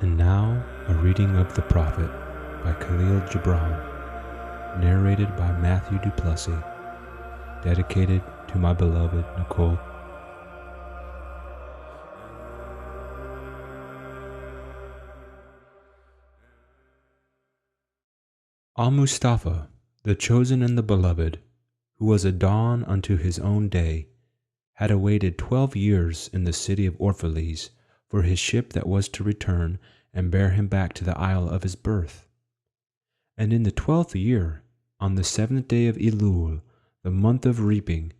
And now, a reading of The Prophet by Kahlil Gibran, narrated by Matthew Duplessis, dedicated to my beloved Nicole. Al-Mustafa, the chosen and the beloved, who was a dawn unto his own day, had awaited 12 years in the city of Orphalese for his ship that was to return and bear him back to the isle of his birth. And in the 12th year, on the 7th day of Elul, the month of reaping,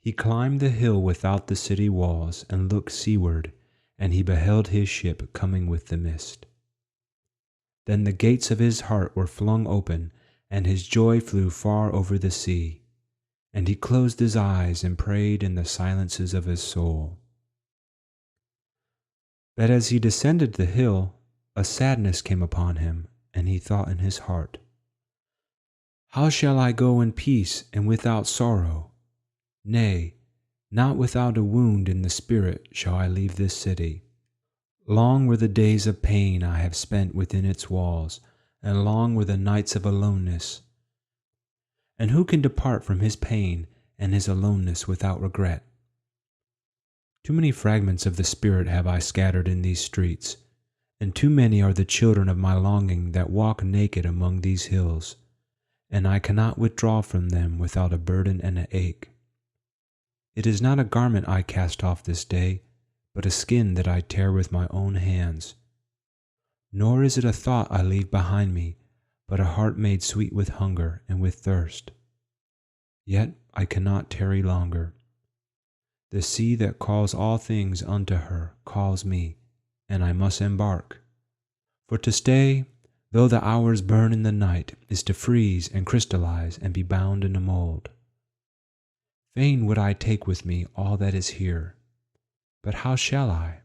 he climbed the hill without the city walls and looked seaward, and he beheld his ship coming with the mist. Then the gates of his heart were flung open, and his joy flew far over the sea. And he closed his eyes and prayed in the silences of his soul. But as he descended the hill, a sadness came upon him, and he thought in his heart, "How shall I go in peace and without sorrow? Nay, not without a wound in the spirit shall I leave this city. Long were the days of pain I have spent within its walls, and long were the nights of aloneness. And who can depart from his pain and his aloneness without regret? Too many fragments of the spirit have I scattered in these streets, and too many are the children of my longing that walk naked among these hills, and I cannot withdraw from them without a burden and an ache. It is not a garment I cast off this day, but a skin that I tear with my own hands. Nor is it a thought I leave behind me, but a heart made sweet with hunger and with thirst. Yet I cannot tarry longer. The sea that calls all things unto her calls me, and I must embark. For to stay, though the hours burn in the night, is to freeze and crystallize and be bound in a mold. Fain would I take with me all that is here, but how shall I?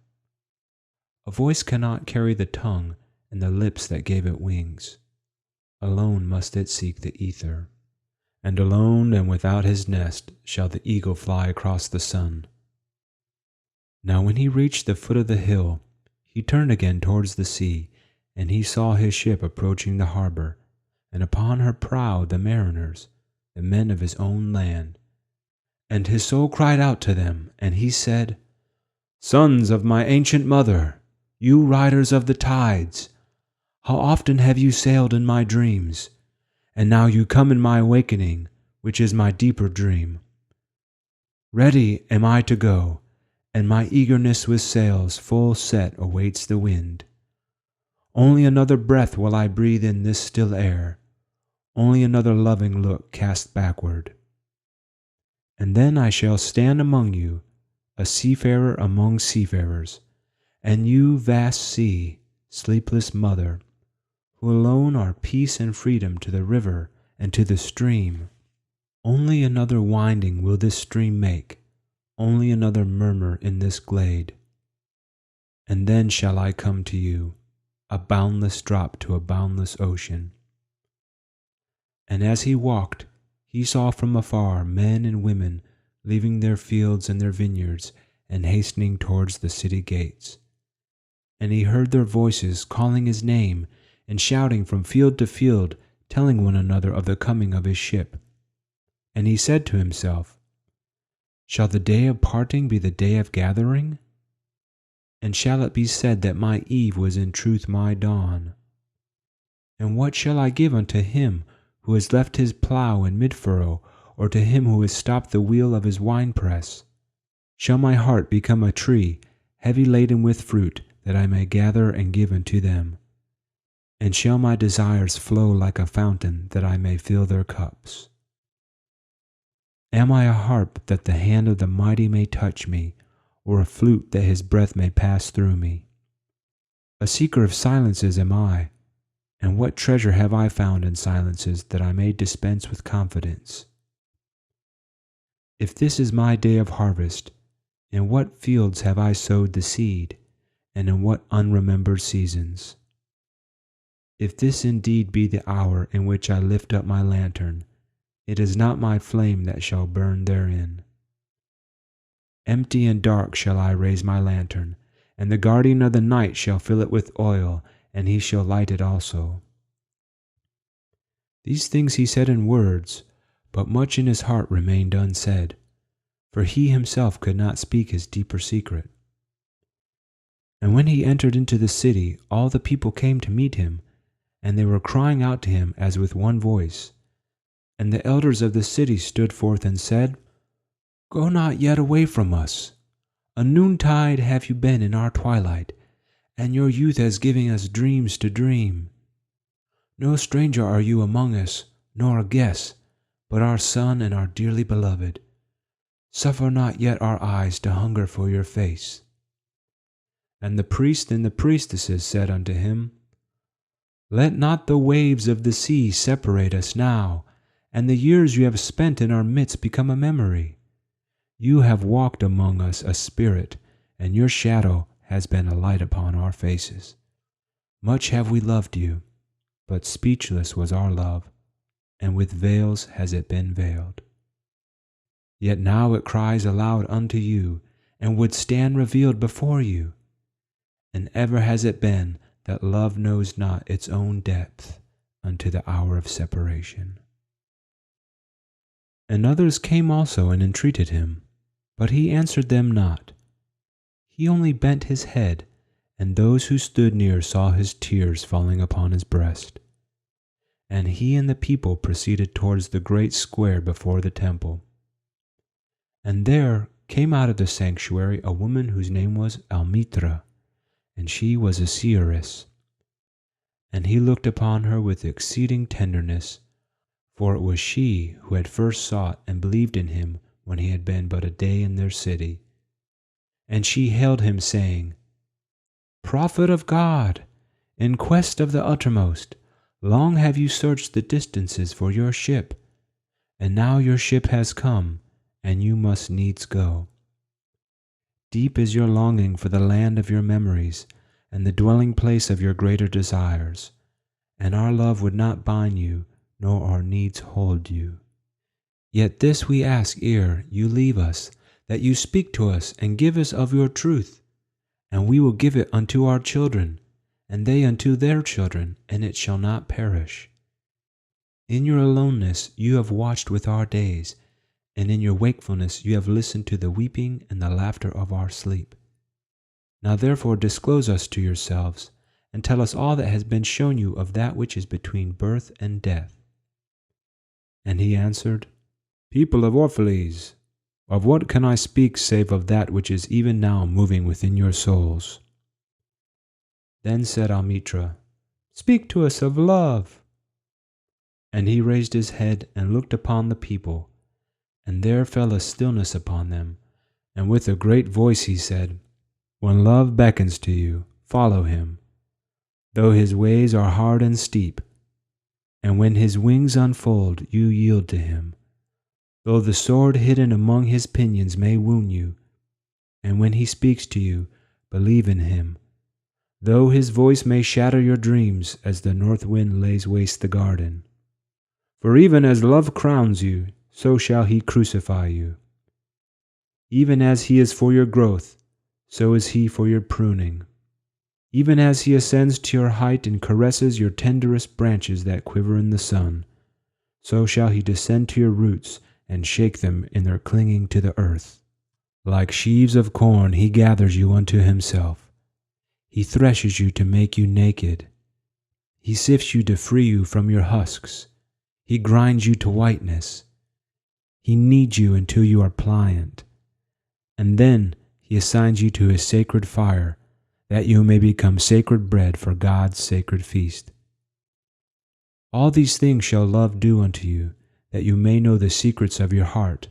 A voice cannot carry the tongue and the lips that gave it wings. Alone must it seek the ether, and alone and without his nest shall the eagle fly across the sun." Now when he reached the foot of the hill, he turned again towards the sea, and he saw his ship approaching the harbor, and upon her prow the mariners, the men of his own land. And his soul cried out to them, and he said, "Sons of my ancient mother, you riders of the tides, how often have you sailed in my dreams, and now you come in my awakening, which is my deeper dream. Ready am I to go, and my eagerness with sails full set awaits the wind. Only another breath will I breathe in this still air, only another loving look cast backward. And then I shall stand among you, a seafarer among seafarers, and you, vast sea, sleepless mother, who alone are peace and freedom to the river and to the stream. Only another winding will this stream make, only another murmur in this glade. And then shall I come to you, a boundless drop to a boundless ocean." And as he walked, he saw from afar men and women leaving their fields and their vineyards and hastening towards the city gates. And he heard their voices calling his name and shouting from field to field, telling one another of the coming of his ship. And he said to himself, "Shall the day of parting be the day of gathering? And shall it be said that my eve was in truth my dawn? And what shall I give unto him who has left his plough in mid-furrow, or to him who has stopped the wheel of his winepress? Shall my heart become a tree, heavy laden with fruit, that I may gather and give unto them? And shall my desires flow like a fountain, that I may fill their cups? Am I a harp that the hand of the mighty may touch me, or a flute that his breath may pass through me? A seeker of silences am I, and what treasure have I found in silences that I may dispense with confidence? If this is my day of harvest, in what fields have I sowed the seed, and in what unremembered seasons? If this indeed be the hour in which I lift up my lantern, it is not my flame that shall burn therein. Empty and dark shall I raise my lantern, and the guardian of the night shall fill it with oil, and he shall light it also. These things he said in words, but much in his heart remained unsaid, for he himself could not speak his deeper secret. And when he entered into the city, all the people came to meet him, and they were crying out to him as with one voice. And the elders of the city stood forth and said, Go not yet away from us. A noontide have you been in our twilight, and your youth has given us dreams to dream. No stranger are you among us, nor a guest, but our son and our dearly beloved. Suffer not yet our eyes to hunger for your face. And the priests and the priestesses said unto him, Let not the waves of the sea separate us now, and the years you have spent in our midst become a memory. You have walked among us a spirit, and your shadow has been a light upon our faces. Much have we loved you, but speechless was our love, and with veils has it been veiled. Yet now it cries aloud unto you, and would stand revealed before you. And ever has it been that love knows not its own depth unto the hour of separation. And others came also and entreated him, but he answered them not. He only bent his head, and those who stood near saw his tears falling upon his breast. And he and the people proceeded towards the great square before the temple. And there came out of the sanctuary a woman whose name was Almitra, and she was a seeress. And he looked upon her with exceeding tenderness, for it was she who had first sought and believed in him when he had been but a day in their city. And she hailed him, saying, Prophet of God, in quest of the uttermost, long have you searched the distances for your ship, and now your ship has come, and you must needs go. Deep is your longing for the land of your memories, and the dwelling place of your greater desires, and our love would not bind you, nor our needs hold you. Yet this we ask ere you leave us, that you speak to us and give us of your truth, and we will give it unto our children, and they unto their children, and it shall not perish. In your aloneness you have watched with our days, and in your wakefulness you have listened to the weeping and the laughter of our sleep. Now therefore disclose us to yourselves, and tell us all that has been shown you of that which is between birth and death. And he answered, People of Orphalese, of what can I speak save of that which is even now moving within your souls? Then said Almitra, Speak to us of love. And he raised his head and looked upon the people, and there fell a stillness upon them, and with a great voice he said, When love beckons to you, follow him, though his ways are hard and steep, and when his wings unfold, you yield to him, though the sword hidden among his pinions may wound you, and when he speaks to you, believe in him, though his voice may shatter your dreams as the north wind lays waste the garden. For even as love crowns you, so shall he crucify you. Even as he is for your growth, so is he for your pruning. Even as he ascends to your height and caresses your tenderest branches that quiver in the sun, so shall he descend to your roots and shake them in their clinging to the earth. Like sheaves of corn he gathers you unto himself. He threshes you to make you naked. He sifts you to free you from your husks. He grinds you to whiteness. He kneads you until you are pliant. And then he assigns you to his sacred fire, that you may become sacred bread for God's sacred feast. All these things shall love do unto you, that you may know the secrets of your heart,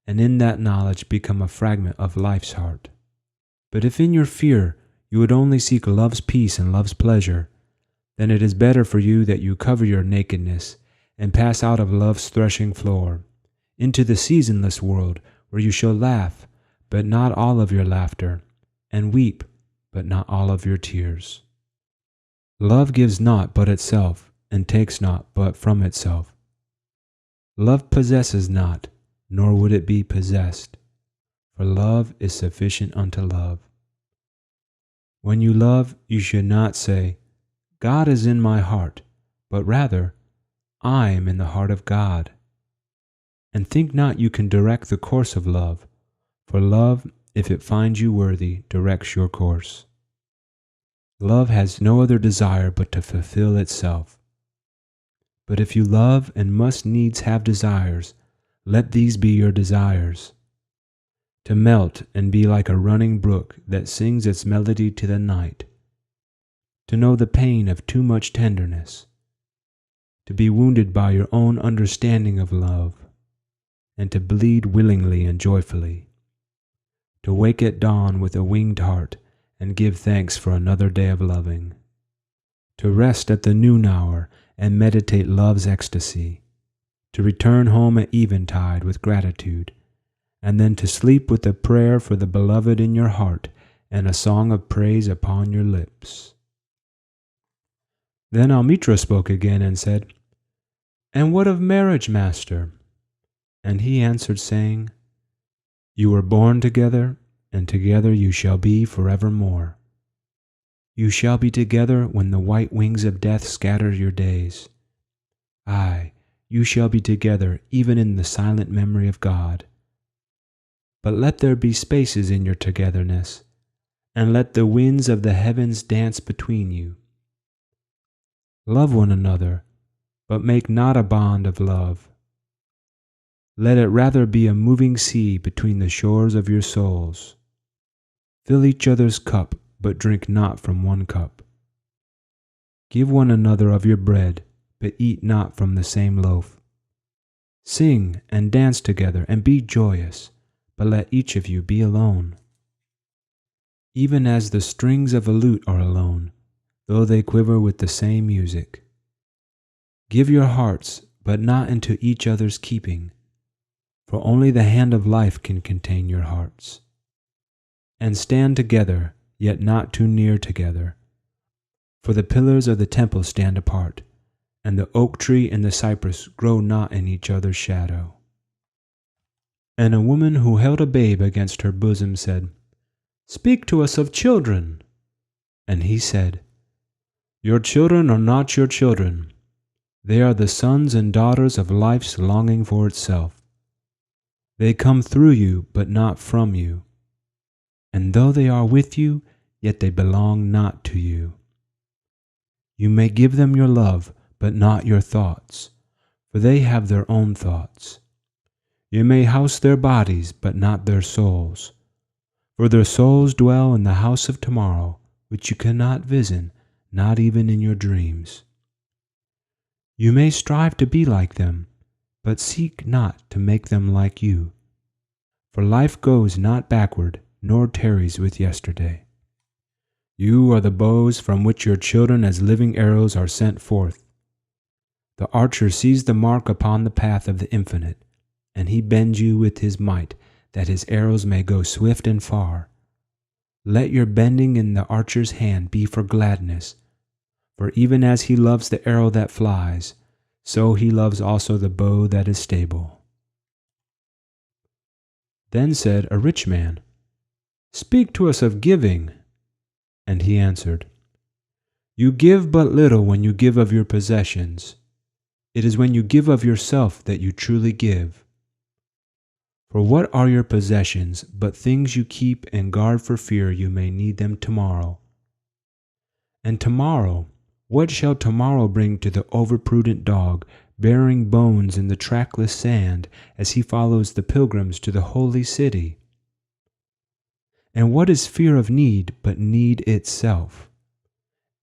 and in that knowledge become a fragment of life's heart. But if in your fear you would only seek love's peace and love's pleasure, then it is better for you that you cover your nakedness and pass out of love's threshing floor, into the seasonless world where you shall laugh, but not all of your laughter, and weep, but not all of your tears. Love gives not but itself, and takes not but from itself. Love possesses not, nor would it be possessed, for love is sufficient unto love. When you love, you should not say, God is in my heart, but rather, I am in the heart of God. And think not you can direct the course of love, for love, if it finds you worthy, directs your course. Love has no other desire but to fulfill itself. But if you love and must needs have desires, let these be your desires: to melt and be like a running brook that sings its melody to the night, to know the pain of too much tenderness, to be wounded by your own understanding of love, and to bleed willingly and joyfully, to wake at dawn with a winged heart and give thanks for another day of loving, to rest at the noon hour and meditate love's ecstasy, to return home at eventide with gratitude, and then to sleep with a prayer for the beloved in your heart and a song of praise upon your lips. Then Almitra spoke again and said, And what of marriage, master? And he answered, saying, You were born together, and together you shall be forevermore. You shall be together when the white wings of death scatter your days. Aye, you shall be together even in the silent memory of God. But let there be spaces in your togetherness, and let the winds of the heavens dance between you. Love one another, but make not a bond of love. Let it rather be a moving sea between the shores of your souls. Fill each other's cup, but drink not from one cup. Give one another of your bread, but eat not from the same loaf. Sing and dance together, and be joyous, but let each of you be alone. Even as the strings of a lute are alone, though they quiver with the same music. Give your hearts, but not into each other's keeping, for only the hand of life can contain your hearts. And stand together, yet not too near together, for the pillars of the temple stand apart, and the oak tree and the cypress grow not in each other's shadow. And a woman who held a babe against her bosom said, Speak to us of children. And he said, Your children are not your children. They are the sons and daughters of life's longing for itself. They come through you, but not from you. And though they are with you, yet they belong not to you. You may give them your love, but not your thoughts, for they have their own thoughts. You may house their bodies, but not their souls, for their souls dwell in the house of tomorrow, which you cannot visit, not even in your dreams. You may strive to be like them, but seek not to make them like you. For life goes not backward, nor tarries with yesterday. You are the bows from which your children as living arrows are sent forth. The archer sees the mark upon the path of the infinite, and he bends you with his might, that his arrows may go swift and far. Let your bending in the archer's hand be for gladness, for even as he loves the arrow that flies, so he loves also the bow that is stable. Then said a rich man, Speak to us of giving. And he answered, You give but little when you give of your possessions. It is when you give of yourself that you truly give. For what are your possessions but things you keep and guard for fear you may need them tomorrow? And tomorrow, what shall tomorrow bring to the overprudent dog, bearing bones in the trackless sand as he follows the pilgrims to the holy city? And what is fear of need but need itself?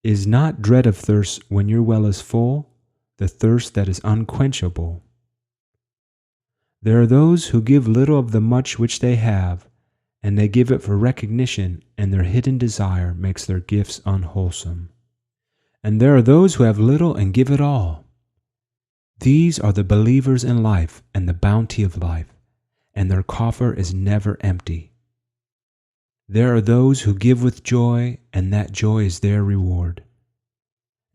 Is not dread of thirst when your well is full, the thirst that is unquenchable? There are those who give little of the much which they have, and they give it for recognition, and their hidden desire makes their gifts unwholesome. And there are those who have little and give it all. These are the believers in life and the bounty of life, and their coffer is never empty. There are those who give with joy, and that joy is their reward.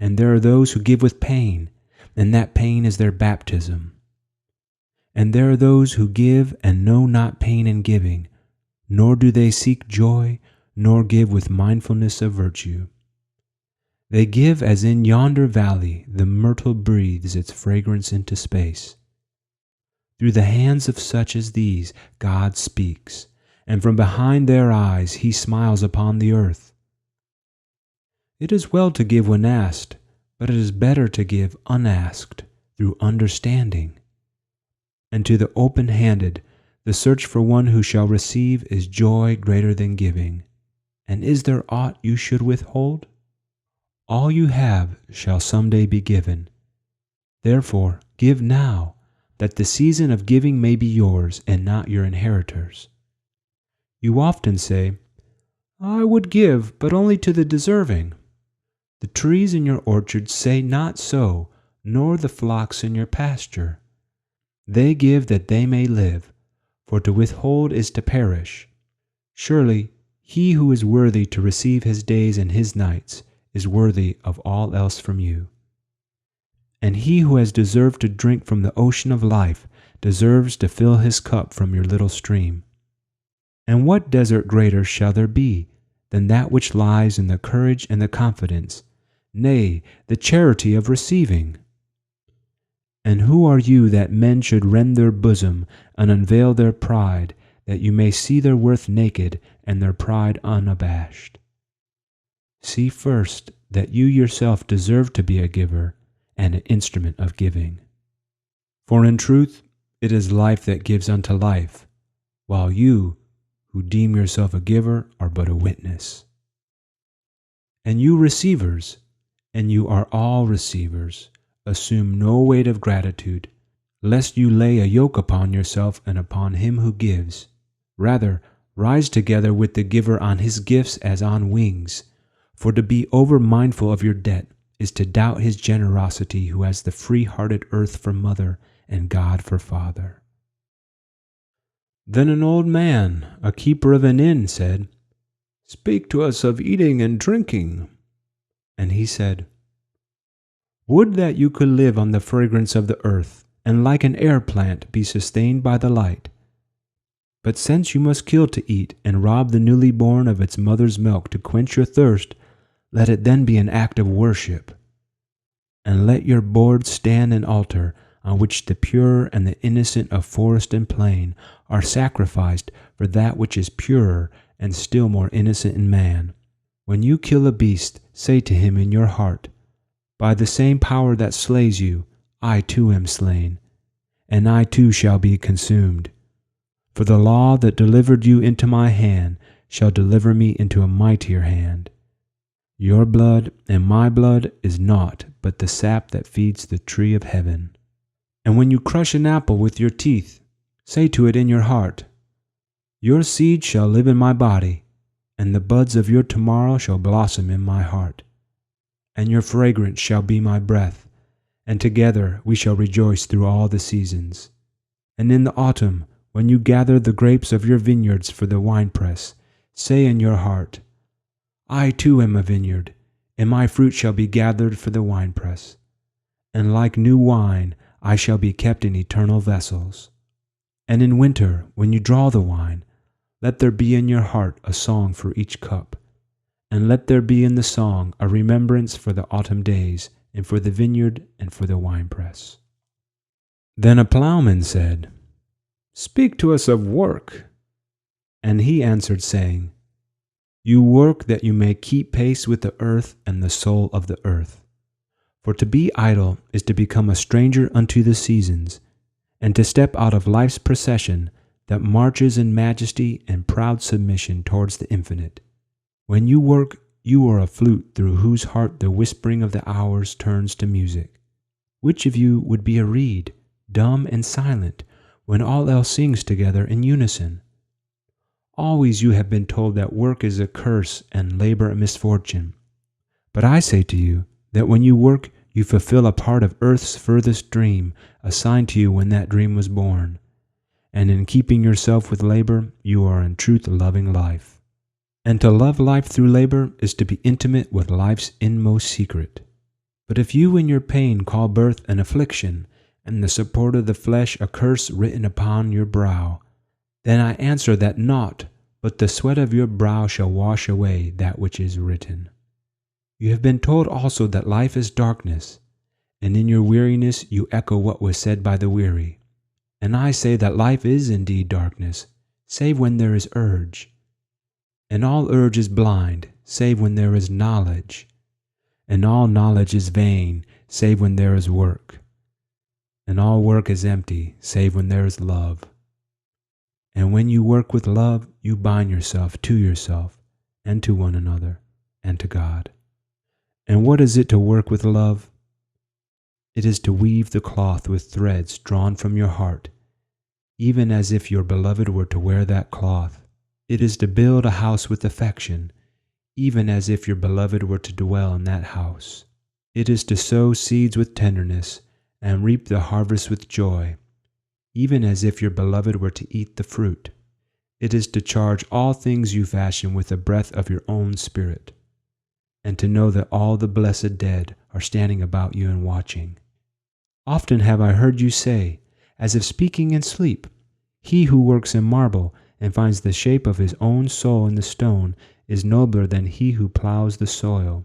And there are those who give with pain, and that pain is their baptism. And there are those who give and know not pain in giving, nor do they seek joy, nor give with mindfulness of virtue. They give as in yonder valley the myrtle breathes its fragrance into space. Through the hands of such as these God speaks, and from behind their eyes he smiles upon the earth. It is well to give when asked, but it is better to give unasked through understanding. And to the open-handed, the search for one who shall receive is joy greater than giving. And is there aught you should withhold? All you have shall someday be given. Therefore, give now, that the season of giving may be yours and not your inheritors. You often say, I would give, but only to the deserving. The trees in your orchard say not so, nor the flocks in your pasture. They give that they may live, for to withhold is to perish. Surely, he who is worthy to receive his days and his nights is worthy of all else from you. And he who has deserved to drink from the ocean of life deserves to fill his cup from your little stream. And what desert greater shall there be than that which lies in the courage and the confidence, nay, the charity of receiving? And who are you that men should rend their bosom and unveil their pride, that you may see their worth naked and their pride unabashed? See first that you yourself deserve to be a giver and an instrument of giving. For in truth it is life that gives unto life, while you, who deem yourself a giver, are but a witness. And you receivers, and you are all receivers, assume no weight of gratitude, lest you lay a yoke upon yourself and upon him who gives. Rather, rise together with the giver on his gifts as on wings. For to be over-mindful of your debt is to doubt his generosity who has the free-hearted earth for mother and God for father. Then an old man, a keeper of an inn, said, Speak to us of eating and drinking. And he said, Would that you could live on the fragrance of the earth, and like an air plant be sustained by the light. But since you must kill to eat, and rob the newly born of its mother's milk to quench your thirst, let it then be an act of worship. And let your board stand an altar on which the pure and the innocent of forest and plain are sacrificed for that which is purer and still more innocent in man. When you kill a beast, say to him in your heart, By the same power that slays you, I too am slain, and I too shall be consumed. For the law that delivered you into my hand shall deliver me into a mightier hand. Your blood and my blood is naught but the sap that feeds the tree of heaven. And when you crush an apple with your teeth, say to it in your heart, Your seed shall live in my body, and the buds of your tomorrow shall blossom in my heart. And your fragrance shall be my breath, and together we shall rejoice through all the seasons. And in the autumn, when you gather the grapes of your vineyards for the winepress, say in your heart, I too am a vineyard, and my fruit shall be gathered for the winepress. And like new wine, I shall be kept in eternal vessels. And in winter, when you draw the wine, let there be in your heart a song for each cup. And let there be in the song a remembrance for the autumn days, and for the vineyard, and for the winepress. Then a plowman said, Speak to us of work. And he answered, saying, You work that you may keep pace with the earth and the soul of the earth. For to be idle is to become a stranger unto the seasons, and to step out of life's procession that marches in majesty and proud submission towards the infinite. When you work, you are a flute through whose heart the whispering of the hours turns to music. Which of you would be a reed, dumb and silent, when all else sings together in unison? Always you have been told that work is a curse and labor a misfortune. But I say to you that when you work, you fulfill a part of earth's furthest dream assigned to you when that dream was born. And in keeping yourself with labor, you are in truth loving life. And to love life through labor is to be intimate with life's inmost secret. But if you in your pain call birth an affliction, and the support of the flesh a curse written upon your brow, then I answer that naught but the sweat of your brow shall wash away that which is written. You have been told also that life is darkness, and in your weariness you echo what was said by the weary. And I say that life is indeed darkness, save when there is urge. And all urge is blind, save when there is knowledge. And all knowledge is vain, save when there is work. And all work is empty, save when there is love. And when you work with love, you bind yourself, and to one another, and to God. And what is it to work with love? It is to weave the cloth with threads drawn from your heart, even as if your beloved were to wear that cloth. It is to build a house with affection, even as if your beloved were to dwell in that house. It is to sow seeds with tenderness and reap the harvest with joy, even as if your beloved were to eat the fruit. It is to charge all things you fashion with the breath of your own spirit, and to know that all the blessed dead are standing about you and watching. Often have I heard you say, as if speaking in sleep, he who works in marble and finds the shape of his own soul in the stone is nobler than he who plows the soil.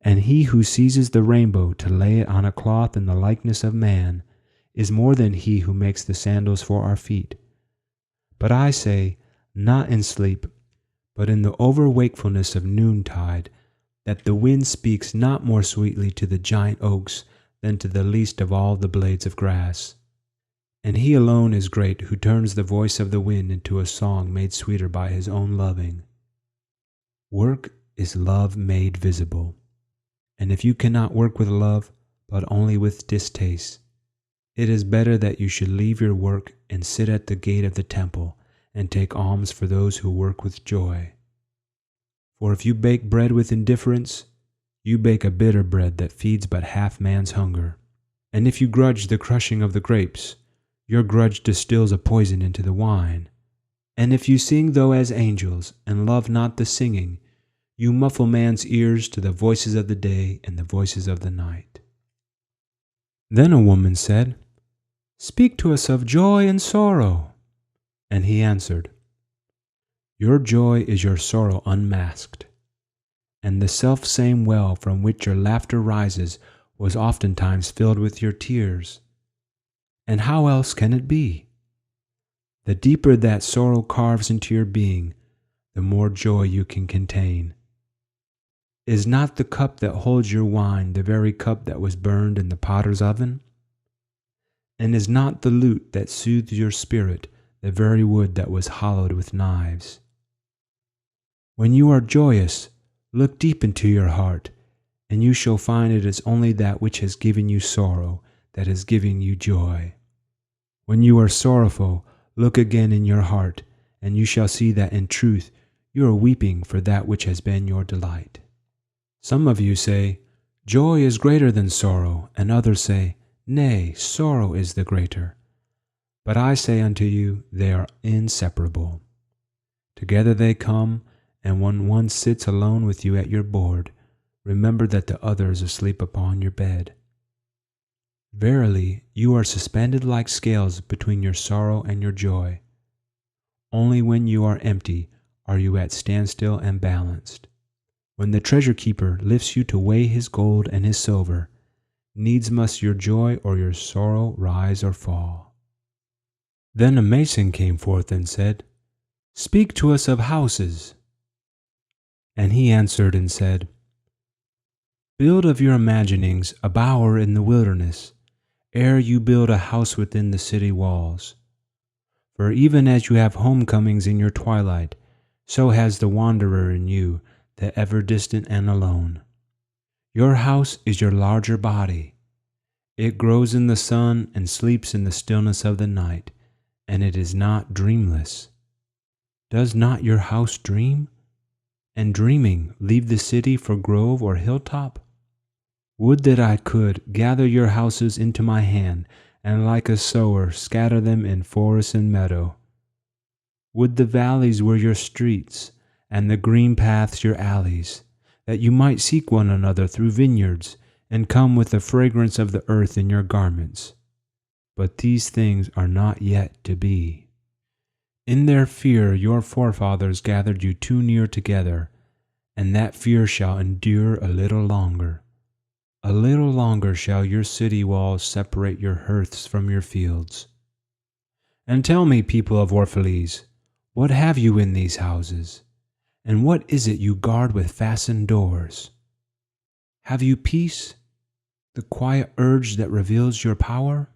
And he who seizes the rainbow to lay it on a cloth in the likeness of man is more than he who makes the sandals for our feet. But I say, not in sleep, but in the over-wakefulness of noontide, that the wind speaks not more sweetly to the giant oaks than to the least of all the blades of grass. And he alone is great who turns the voice of the wind into a song made sweeter by his own loving. Work is love made visible. And if you cannot work with love, but only with distaste, it is better that you should leave your work and sit at the gate of the temple and take alms for those who work with joy. For if you bake bread with indifference, you bake a bitter bread that feeds but half man's hunger. And if you grudge the crushing of the grapes, your grudge distills a poison into the wine. And if you sing though as angels, and love not the singing, you muffle man's ears to the voices of the day and the voices of the night. Then a woman said, "Speak to us of joy and sorrow." And he answered, "Your joy is your sorrow unmasked, and the self-same well from which your laughter rises was oftentimes filled with your tears. And how else can it be? The deeper that sorrow carves into your being, the more joy you can contain. Is not the cup that holds your wine the very cup that was burned in the potter's oven? And is not the lute that soothes your spirit the very wood that was hollowed with knives? When you are joyous, look deep into your heart, and you shall find it is only that which has given you sorrow that is giving you joy. When you are sorrowful, look again in your heart, and you shall see that in truth you are weeping for that which has been your delight. Some of you say, joy is greater than sorrow, and others say, nay, sorrow is the greater. But I say unto you, they are inseparable. Together they come, and when one sits alone with you at your board, remember that the other is asleep upon your bed. Verily, you are suspended like scales between your sorrow and your joy. Only when you are empty are you at standstill and balanced. When the treasure keeper lifts you to weigh his gold and his silver, needs must your joy or your sorrow rise or fall. Then a mason came forth and said, "Speak to us of houses." And he answered and said, "Build of your imaginings a bower in the wilderness, ere you build a house within the city walls. For even as you have homecomings in your twilight, so has the wanderer in you, the ever distant and alone. Your house is your larger body. It grows in the sun and sleeps in the stillness of the night, and it is not dreamless. Does not your house dream? And dreaming, leave the city for grove or hilltop? Would that I could gather your houses into my hand, and like a sower scatter them in forest and meadow. Would the valleys were your streets, and the green paths your alleys, that you might seek one another through vineyards, and come with the fragrance of the earth in your garments. But these things are not yet to be. In their fear your forefathers gathered you too near together, and that fear shall endure a little longer. A little longer shall your city walls separate your hearths from your fields. And tell me, people of Orphalese, what have you in these houses? And what is it you guard with fastened doors? Have you peace, the quiet urge that reveals your power?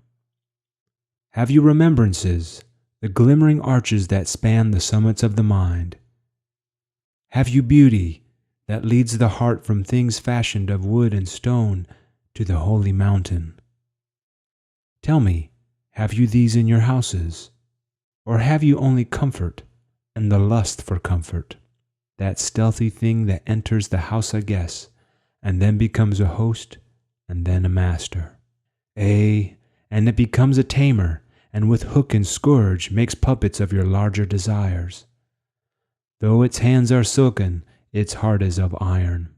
Have you remembrances, the glimmering arches that span the summits of the mind? Have you beauty that leads the heart from things fashioned of wood and stone to the holy mountain? Tell me, have you these in your houses? Or have you only comfort and the lust for comfort, that stealthy thing that enters the house a guest, and then becomes a host, and then a master? Ay, and it becomes a tamer, and with hook and scourge makes puppets of your larger desires. Though its hands are silken, its heart is of iron.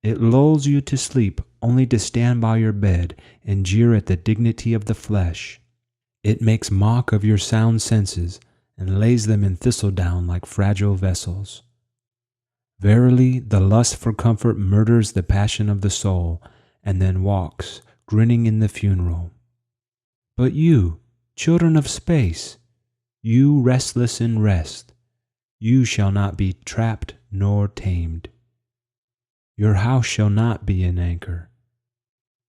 It lulls you to sleep only to stand by your bed and jeer at the dignity of the flesh. It makes mock of your sound senses and lays them in thistledown like fragile vessels. Verily, the lust for comfort murders the passion of the soul, and then walks, grinning in the funeral. But you, children of space, you restless in rest, you shall not be trapped nor tamed. Your house shall not be an anchor.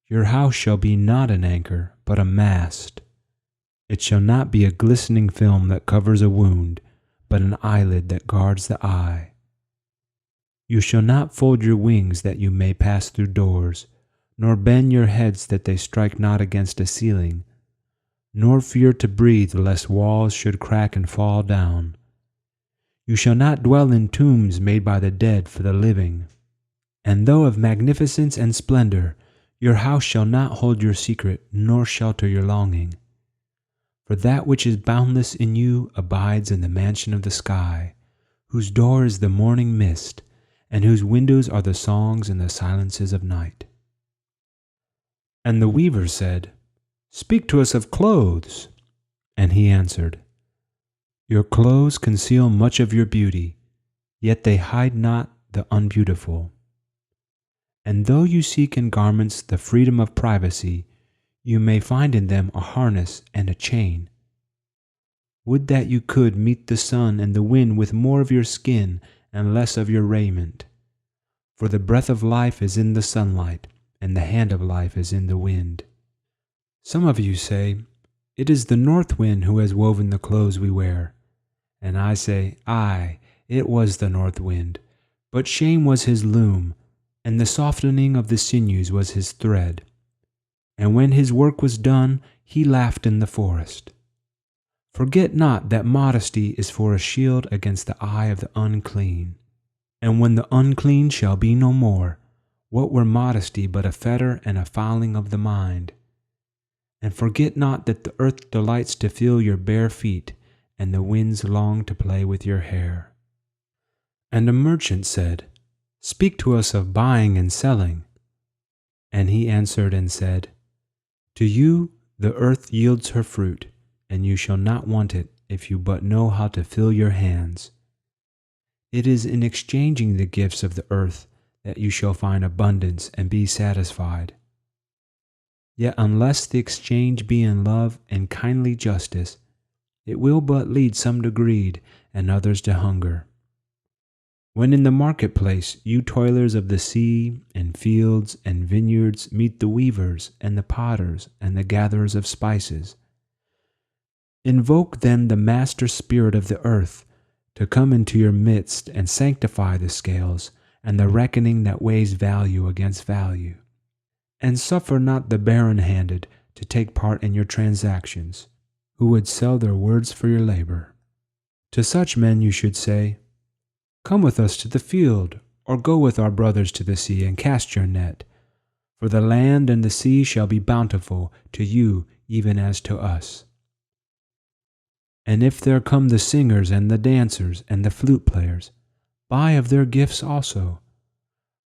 Your house shall be not an anchor, but a mast. It shall not be a glistening film that covers a wound, but an eyelid that guards the eye. You shall not fold your wings that you may pass through doors, nor bend your heads that they strike not against a ceiling, nor fear to breathe lest walls should crack and fall down. You shall not dwell in tombs made by the dead for the living. And though of magnificence and splendor, your house shall not hold your secret, nor shelter your longing. For that which is boundless in you abides in the mansion of the sky, whose door is the morning mist, and whose windows are the songs and the silences of night. And the weaver said, Speak to us of clothes. And he answered, Your clothes conceal much of your beauty, yet they hide not the unbeautiful. And though you seek in garments the freedom of privacy, you may find in them a harness and a chain. Would that you could meet the sun and the wind with more of your skin and less of your raiment. For the breath of life is in the sunlight, and the hand of life is in the wind. Some of you say, It is the north wind who has woven the clothes we wear. And I say, Aye, it was the north wind, but shame was his loom, and the softening of the sinews was his thread. And when his work was done, he laughed in the forest. Forget not that modesty is for a shield against the eye of the unclean. And when the unclean shall be no more, what were modesty but a fetter and a fouling of the mind? And forget not that the earth delights to feel your bare feet, and the winds long to play with your hair. And a merchant said, Speak to us of buying and selling. And he answered and said, To you the earth yields her fruit, and you shall not want it if you but know how to fill your hands. It is in exchanging the gifts of the earth that you shall find abundance and be satisfied. Yet unless the exchange be in love and kindly justice, it will but lead some to greed and others to hunger. When in the marketplace you toilers of the sea and fields and vineyards meet the weavers and the potters and the gatherers of spices, invoke then the master spirit of the earth to come into your midst and sanctify the scales and the reckoning that weighs value against value. And suffer not the barren-handed to take part in your transactions, who would sell their words for your labor. To such men you should say, Come with us to the field, or go with our brothers to the sea and cast your net, for the land and the sea shall be bountiful to you even as to us. And if there come the singers and the dancers and the flute players, buy of their gifts also,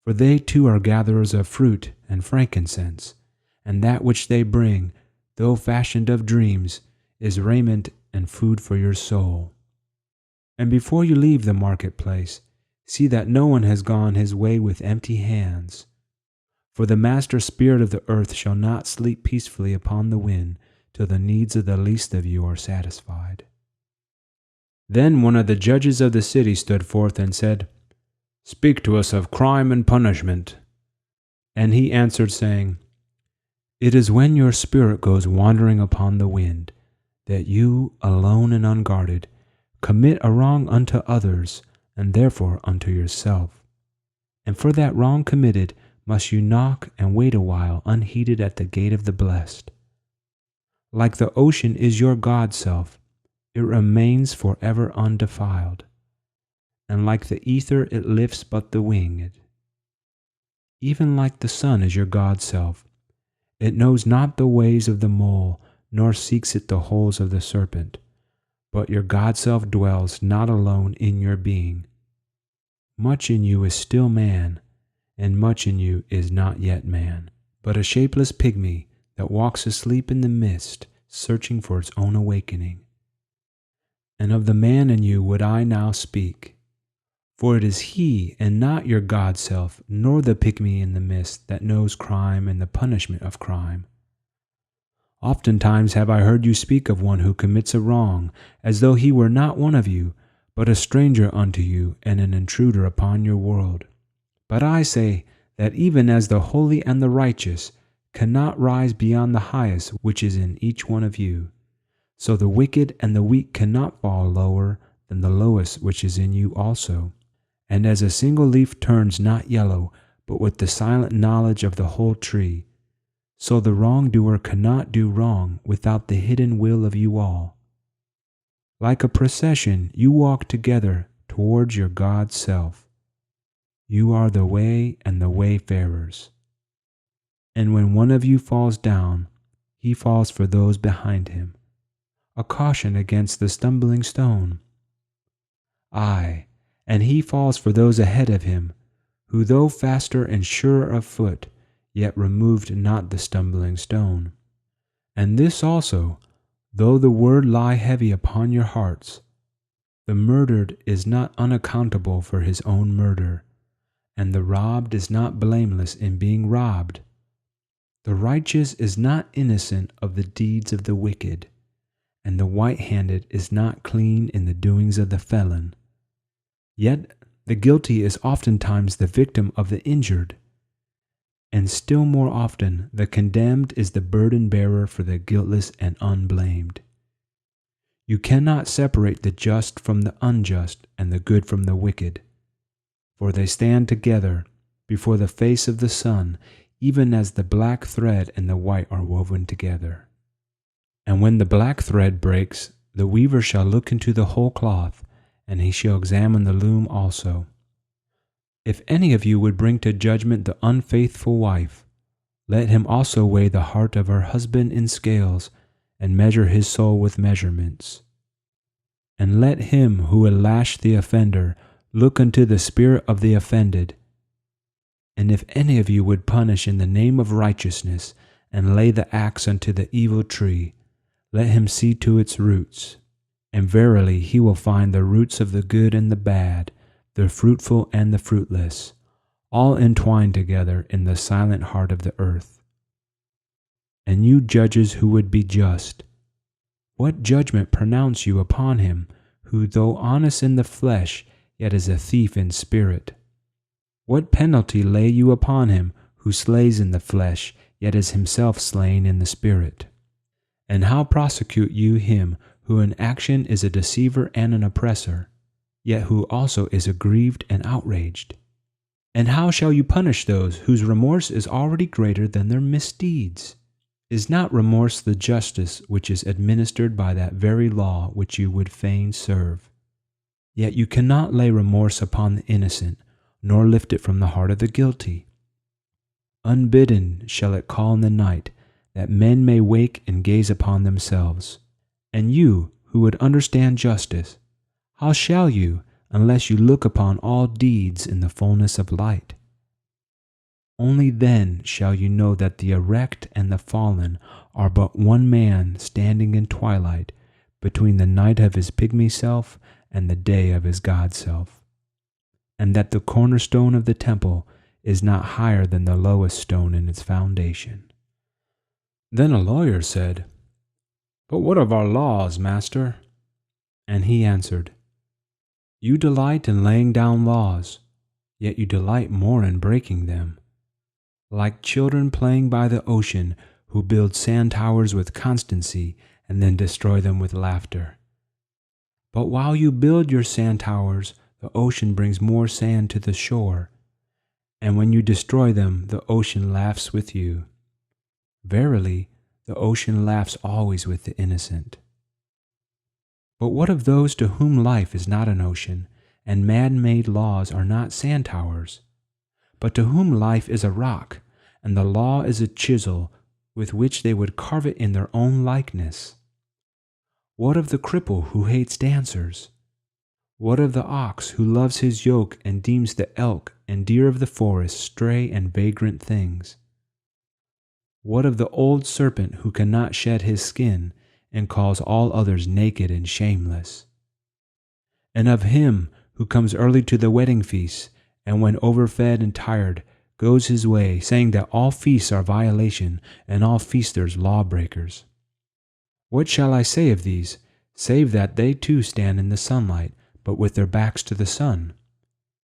for they too are gatherers of fruit and frankincense, and that which they bring, though fashioned of dreams, is raiment and food for your soul. And before you leave the marketplace, see that no one has gone his way with empty hands. For the master spirit of the earth shall not sleep peacefully upon the wind till the needs of the least of you are satisfied. Then one of the judges of the city stood forth and said, Speak to us of crime and punishment. And he answered, saying, It is when your spirit goes wandering upon the wind, that you, alone and unguarded, commit a wrong unto others, and therefore unto yourself. And for that wrong committed must you knock and wait a while unheeded at the gate of the blessed. Like the ocean is your God-self, it remains forever undefiled, and like the ether it lifts but the winged. Even like the sun is your God-self, it knows not the ways of the mole, nor seeks it the holes of the serpent, but your God-self dwells not alone in your being. Much in you is still man, and much in you is not yet man, but a shapeless pygmy that walks asleep in the mist, searching for its own awakening. And of the man in you would I now speak, for it is he and not your God-self, nor the pygmy in the mist, that knows crime and the punishment of crime. Oftentimes have I heard you speak of one who commits a wrong, as though he were not one of you, but a stranger unto you and an intruder upon your world. But I say that even as the holy and the righteous cannot rise beyond the highest which is in each one of you, so the wicked and the weak cannot fall lower than the lowest which is in you also. And as a single leaf turns not yellow, but with the silent knowledge of the whole tree, so the wrongdoer cannot do wrong without the hidden will of you all. Like a procession, you walk together towards your God-self. You are the way and the wayfarers. And when one of you falls down, he falls for those behind him, a caution against the stumbling stone. Aye, and he falls for those ahead of him, who though faster and surer of foot, yet removed not the stumbling stone. And this also, though the word lie heavy upon your hearts, the murdered is not unaccountable for his own murder, and the robbed is not blameless in being robbed. The righteous is not innocent of the deeds of the wicked, and the white-handed is not clean in the doings of the felon. Yet the guilty is oftentimes the victim of the injured, and still more often the condemned is the burden-bearer for the guiltless and unblamed. You cannot separate the just from the unjust and the good from the wicked, for they stand together before the face of the sun, even as the black thread and the white are woven together. And when the black thread breaks, the weaver shall look into the whole cloth, and he shall examine the loom also. If any of you would bring to judgment the unfaithful wife, let him also weigh the heart of her husband in scales, and measure his soul with measurements. And let him who would lash the offender look unto the spirit of the offended. And if any of you would punish in the name of righteousness, and lay the axe unto the evil tree, let him see to its roots. And verily he will find the roots of the good and the bad, the fruitful and the fruitless, all entwined together in the silent heart of the earth. And you judges who would be just, what judgment pronounce you upon him, who though honest in the flesh, yet is a thief in spirit? What penalty lay you upon him, who slays in the flesh, yet is himself slain in the spirit? And how prosecute you him, who in action is a deceiver and an oppressor, yet who also is aggrieved and outraged? And how shall you punish those whose remorse is already greater than their misdeeds? Is not remorse the justice which is administered by that very law which you would fain serve? Yet you cannot lay remorse upon the innocent, nor lift it from the heart of the guilty. Unbidden shall it call in the night, that men may wake and gaze upon themselves. And you, who would understand justice, how shall you, unless you look upon all deeds in the fullness of light? Only then shall you know that the erect and the fallen are but one man standing in twilight between the night of his pygmy self and the day of his God self, and that the cornerstone of the temple is not higher than the lowest stone in its foundation. Then a lawyer said, "But what of our laws, master?" And he answered, "You delight in laying down laws, yet you delight more in breaking them. Like children playing by the ocean, who build sand towers with constancy and then destroy them with laughter. But while you build your sand towers, the ocean brings more sand to the shore, and when you destroy them, the ocean laughs with you. Verily, the ocean laughs always with the innocent. But what of those to whom life is not an ocean, and man-made laws are not sand towers, but to whom life is a rock, and the law is a chisel with which they would carve it in their own likeness? What of the cripple who hates dancers? What of the ox who loves his yoke and deems the elk and deer of the forest stray and vagrant things? What of the old serpent who cannot shed his skin and calls all others naked and shameless? And of him who comes early to the wedding feast, and when overfed and tired, goes his way, saying that all feasts are violation and all feasters lawbreakers? What shall I say of these, save that they too stand in the sunlight, but with their backs to the sun?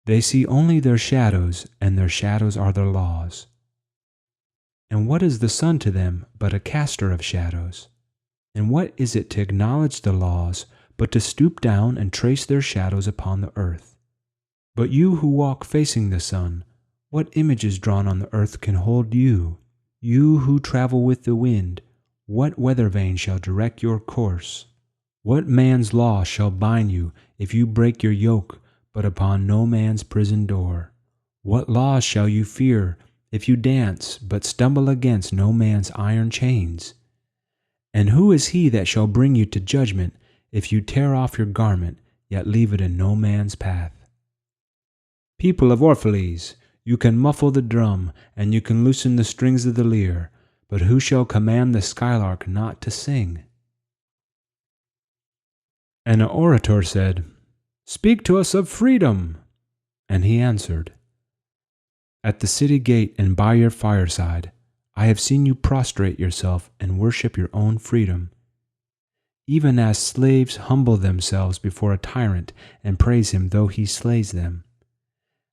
They see only their shadows, and their shadows are their laws. And what is the sun to them but a caster of shadows? And what is it to acknowledge the laws, but to stoop down and trace their shadows upon the earth? But you who walk facing the sun, what images drawn on the earth can hold you? You who travel with the wind, what weather vane shall direct your course? What man's law shall bind you if you break your yoke, but upon no man's prison door? What laws shall you fear if you dance, but stumble against no man's iron chains? And who is he that shall bring you to judgment if you tear off your garment, yet leave it in no man's path? People of Orphalese, you can muffle the drum, and you can loosen the strings of the lyre, but who shall command the skylark not to sing? And an orator said, "Speak to us of freedom." And he answered, "At the city gate and by your fireside, I have seen you prostrate yourself and worship your own freedom, even as slaves humble themselves before a tyrant and praise him though he slays them.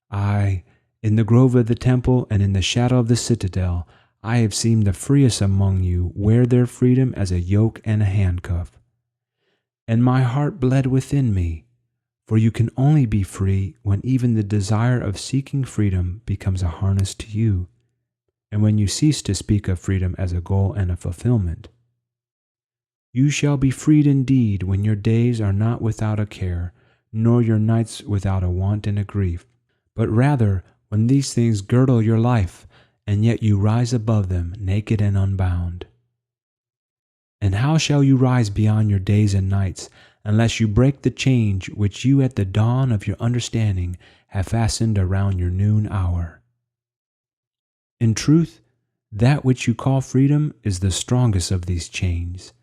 Aye, in the grove of the temple and in the shadow of the citadel, I have seen the freest among you wear their freedom as a yoke and a handcuff. And my heart bled within me, for you can only be free when even the desire of seeking freedom becomes a harness to you, and when you cease to speak of freedom as a goal and a fulfillment. You shall be freed indeed when your days are not without a care, nor your nights without a want and a grief, but rather when these things girdle your life, and yet you rise above them naked and unbound. And how shall you rise beyond your days and nights, unless you break the change which you at the dawn of your understanding have fastened around your noon hour? In truth, that which you call freedom is the strongest of these chains,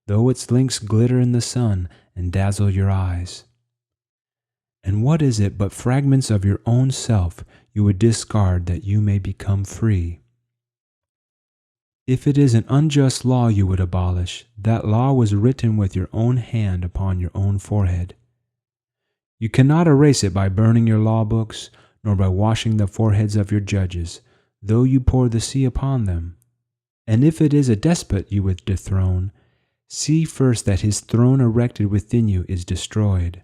though its links glitter in the sun and dazzle your eyes. And what is it but fragments of your own self you would discard that you may become free? If it is an unjust law you would abolish, that law was written with your own hand upon your own forehead. You cannot erase it by burning your law books, nor by washing the foreheads of your judges, though you pour the sea upon them. And if it is a despot you would dethrone, see first that his throne erected within you is destroyed.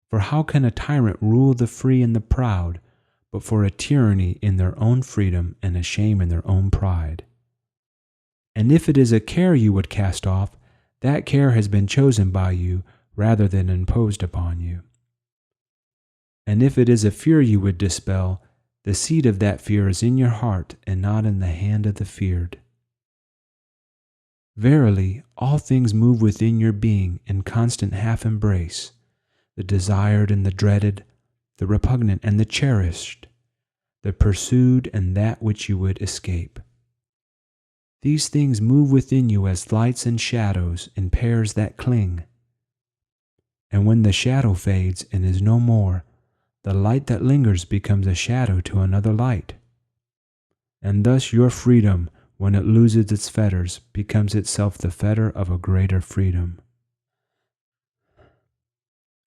For how can a tyrant rule the free and the proud, but for a tyranny in their own freedom and a shame in their own pride? And if it is a care you would cast off, that care has been chosen by you rather than imposed upon you. And if it is a fear you would dispel, the seed of that fear is in your heart and not in the hand of the feared. Verily, all things move within your being in constant half embrace, the desired and the dreaded, the repugnant and the cherished, the pursued and that which you would escape. These things move within you as lights and shadows in pairs that cling. And when the shadow fades and is no more, the light that lingers becomes a shadow to another light. And thus your freedom, when it loses its fetters, becomes itself the fetter of a greater freedom.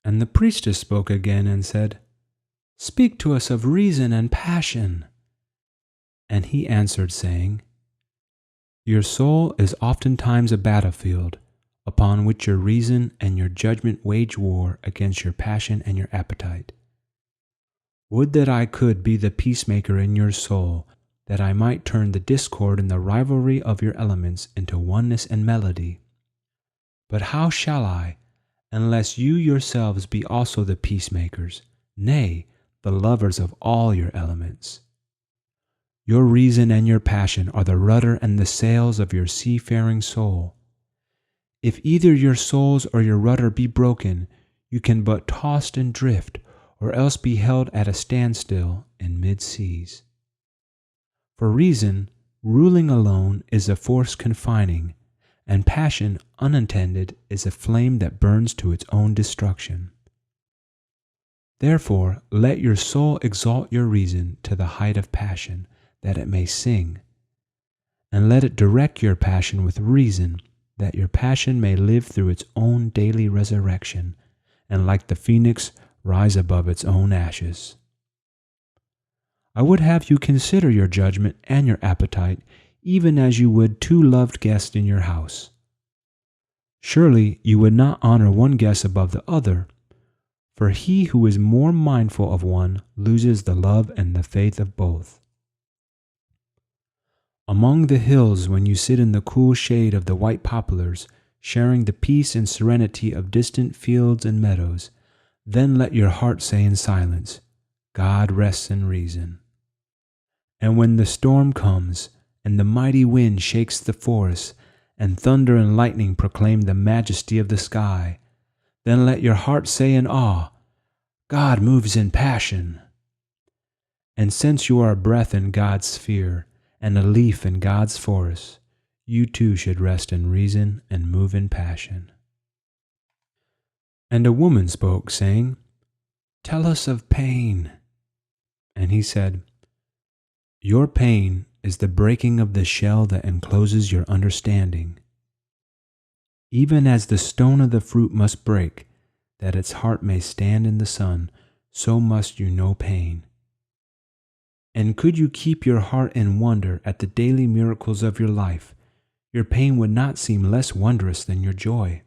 And the priestess spoke again and said, Speak to us of reason and passion. And he answered, saying, Your soul is oftentimes a battlefield, upon which your reason and your judgment wage war against your passion and your appetite. Would that I could be the peacemaker in your soul, that I might turn the discord and the rivalry of your elements into oneness and melody. But how shall I, unless you yourselves be also the peacemakers, nay, the lovers of all your elements? Your reason and your passion are the rudder and the sails of your seafaring soul. If either your souls or your rudder be broken, you can but toss and drift, or else be held at a standstill in mid-seas. For reason, ruling alone, is a force confining, and passion, unattended, is a flame that burns to its own destruction. Therefore, let your soul exalt your reason to the height of passion, that it may sing, and let it direct your passion with reason, that your passion may live through its own daily resurrection, and like the phoenix rise above its own ashes. I would have you consider your judgment and your appetite, even as you would two loved guests in your house. Surely you would not honor one guest above the other, for he who is more mindful of one loses the love and the faith of both. Among the hills, when you sit in the cool shade of the white poplars, sharing the peace and serenity of distant fields and meadows, then let your heart say in silence, God rests in reason. And when the storm comes, and the mighty wind shakes the forest, and thunder and lightning proclaim the majesty of the sky, then let your heart say in awe, God moves in passion. And since you are a breath in God's sphere, and a leaf in God's forest, you too should rest in reason and move in passion. And a woman spoke, saying, Tell us of pain. And he said, Your pain is the breaking of the shell that encloses your understanding. Even as the stone of the fruit must break, that its heart may stand in the sun, so must you know pain. And could you keep your heart in wonder at the daily miracles of your life, your pain would not seem less wondrous than your joy.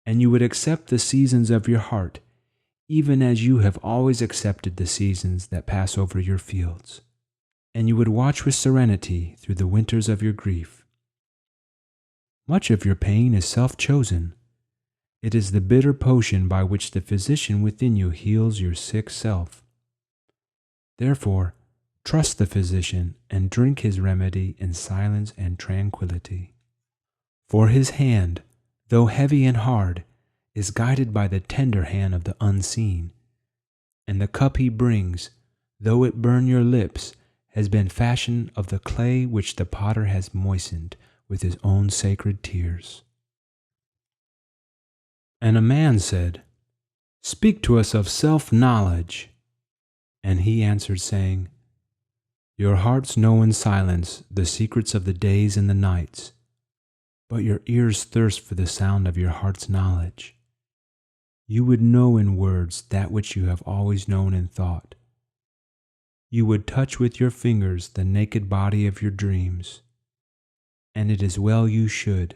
And you would accept the seasons of your heart, even as you have always accepted the seasons that pass over your fields. And you would watch with serenity through the winters of your grief. Much of your pain is self-chosen. It is the bitter potion by which the physician within you heals your sick self. Therefore, trust the physician and drink his remedy in silence and tranquility. For his hand, though heavy and hard, is guided by the tender hand of the unseen. And the cup he brings, though it burn your lips, has been fashioned of the clay which the potter has moistened with his own sacred tears. And a man said, Speak to us of self-knowledge. And he answered, saying, Your hearts know in silence the secrets of the days and the nights, but your ears thirst for the sound of your heart's knowledge. You would know in words that which you have always known in thought. You would touch with your fingers the naked body of your dreams. And it is well you should.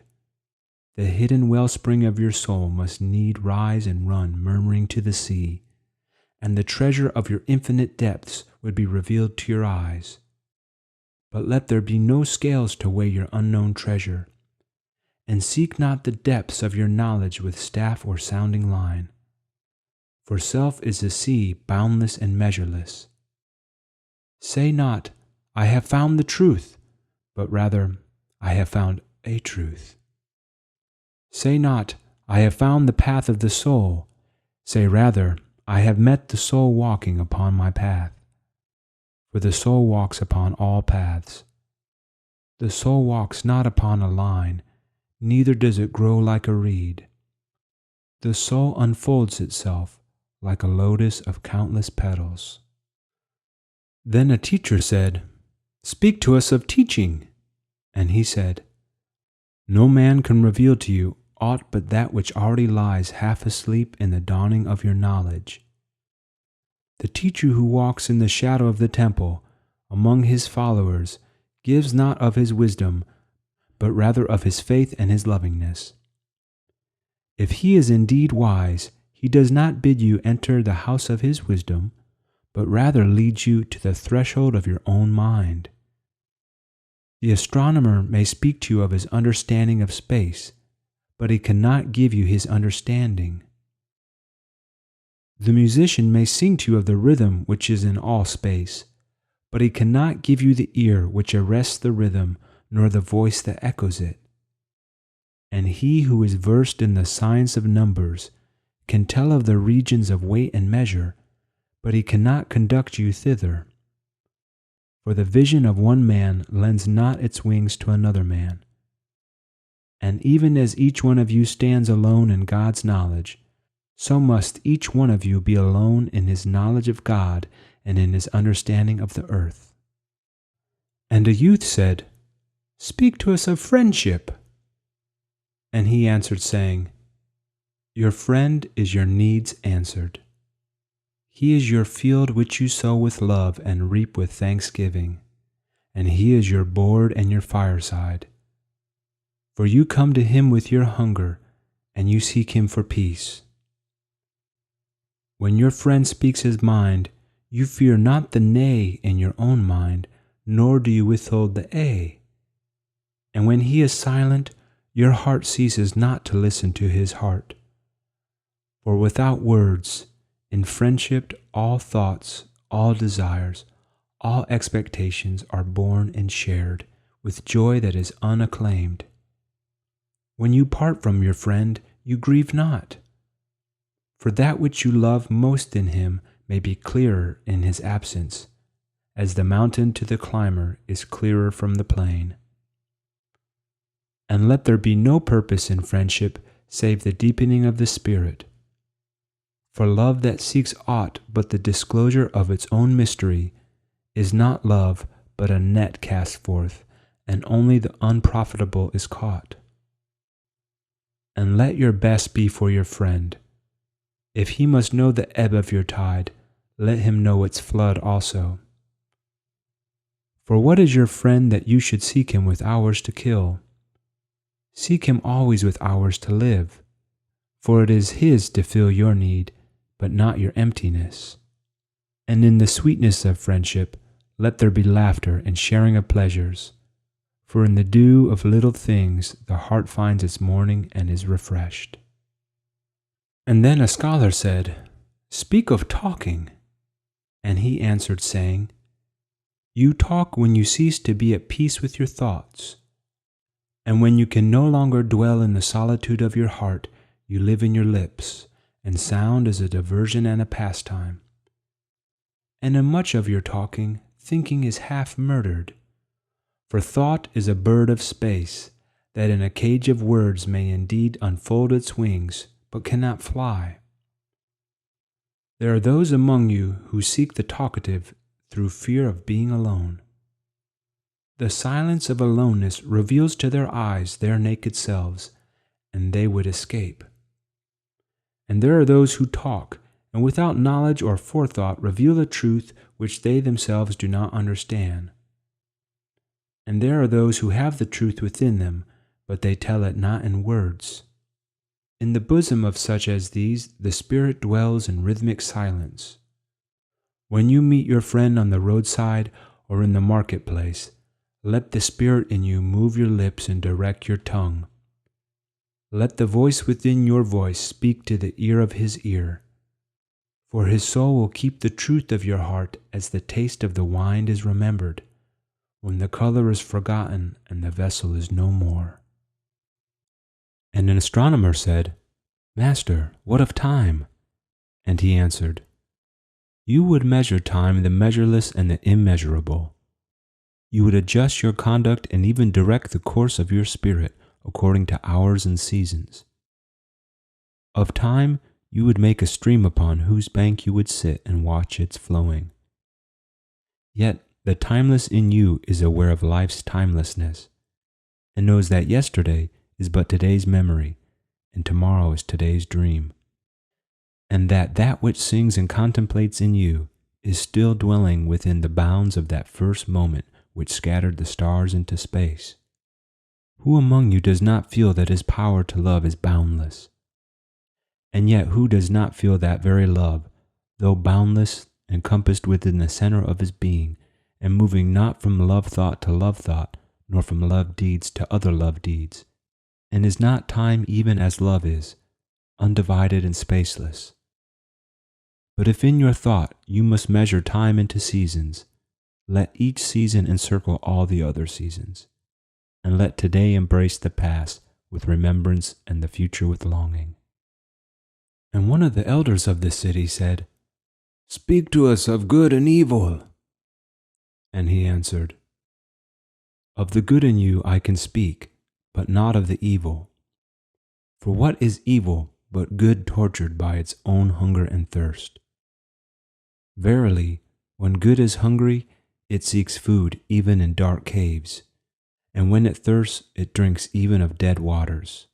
The hidden wellspring of your soul must need rise and run murmuring to the sea, and the treasure of your infinite depths would be revealed to your eyes. But let there be no scales to weigh your unknown treasure, and seek not the depths of your knowledge with staff or sounding line. For self is a sea boundless and measureless. Say not, I have found the truth, but rather, I have found a truth. Say not, I have found the path of the soul. Say rather, I have met the soul walking upon my path. For the soul walks upon all paths. The soul walks not upon a line, neither does it grow like a reed. the soul unfolds itself like a lotus of countless petals. Then a teacher said, "Speak to us of teaching." And he said, "No man can reveal to you aught but that which already lies half asleep in the dawning of your knowledge. The teacher who walks in the shadow of the temple among his followers gives not of his wisdom, but rather of his faith and his lovingness. If he is indeed wise, he does not bid you enter the house of his wisdom, but rather leads you to the threshold of your own mind. The astronomer may speak to you of his understanding of space, but he cannot give you his understanding. The musician may sing to you of the rhythm which is in all space, but he cannot give you the ear which arrests the rhythm, nor the voice that echoes it. And he who is versed in the science of numbers can tell of the regions of weight and measure, but he cannot conduct you thither. For the vision of one man lends not its wings to another man. And even as each one of you stands alone in God's knowledge, so must each one of you be alone in his knowledge of God and in his understanding of the earth." And a youth said, "Speak to us of friendship." And he answered, saying, "Your friend is your needs answered. He is your field which you sow with love and reap with thanksgiving, and he is your board and your fireside. For you come to him with your hunger, and you seek him for peace. When your friend speaks his mind, you fear not the nay in your own mind, nor do you withhold the a. And when he is silent, your heart ceases not to listen to his heart. For without words, in friendship, all thoughts, all desires, all expectations are born and shared with joy that is unacclaimed. When you part from your friend, you grieve not, for that which you love most in him may be clearer in his absence, as the mountain to the climber is clearer from the plain. And let there be no purpose in friendship save the deepening of the spirit. For love that seeks aught but the disclosure of its own mystery is not love but a net cast forth, and only the unprofitable is caught. And let your best be for your friend. If he must know the ebb of your tide, let him know its flood also. For what is your friend that you should seek him with hours to kill? Seek him always with hours to live, for it is his to fill your need, but not your emptiness. And in the sweetness of friendship, let there be laughter and sharing of pleasures, for in the dew of little things the heart finds its morning and is refreshed. And then a scholar said, "Speak of talking." And he answered, saying, "You talk when you cease to be at peace with your thoughts. And when you can no longer dwell in the solitude of your heart, you live in your lips, and sound is a diversion and a pastime. And in much of your talking, thinking is half murdered. For thought is a bird of space, that in a cage of words may indeed unfold its wings, but cannot fly. There are those among you who seek the talkative through fear of being alone. The silence of aloneness reveals to their eyes their naked selves, and they would escape. And there are those who talk, and without knowledge or forethought reveal a truth which they themselves do not understand. And there are those who have the truth within them, but they tell it not in words. In the bosom of such as these, the Spirit dwells in rhythmic silence. When you meet your friend on the roadside or in the marketplace, let the Spirit in you move your lips and direct your tongue. Let the voice within your voice speak to the ear of his ear. For his soul will keep the truth of your heart as the taste of the wine is remembered, when the color is forgotten and the vessel is no more. And an astronomer said, "Master, what of time?" And he answered, "You would measure time, the measureless and the immeasurable. You would adjust your conduct and even direct the course of your spirit according to hours and seasons. Of time you would make a stream upon whose bank you would sit and watch its flowing. Yet the timeless in you is aware of life's timelessness, and knows that yesterday is but today's memory, and tomorrow is today's dream, and that which sings and contemplates in you is still dwelling within the bounds of that first moment which scattered the stars into space. Who among you does not feel that his power to love is boundless? And yet who does not feel that very love, though boundless, encompassed within the center of his being, and moving not from love thought to love thought, nor from love deeds to other love deeds, and is not time even as love is, undivided and spaceless? But if in your thought you must measure time into seasons, let each season encircle all the other seasons, and let today embrace the past with remembrance and the future with longing. And one of the elders of the city said, "Speak to us of good and evil." And he answered, "Of the good in you I can speak, but not of the evil. For what is evil but good tortured by its own hunger and thirst? Verily, when good is hungry, it seeks food even in dark caves, and when it thirsts, it drinks even of dead waters.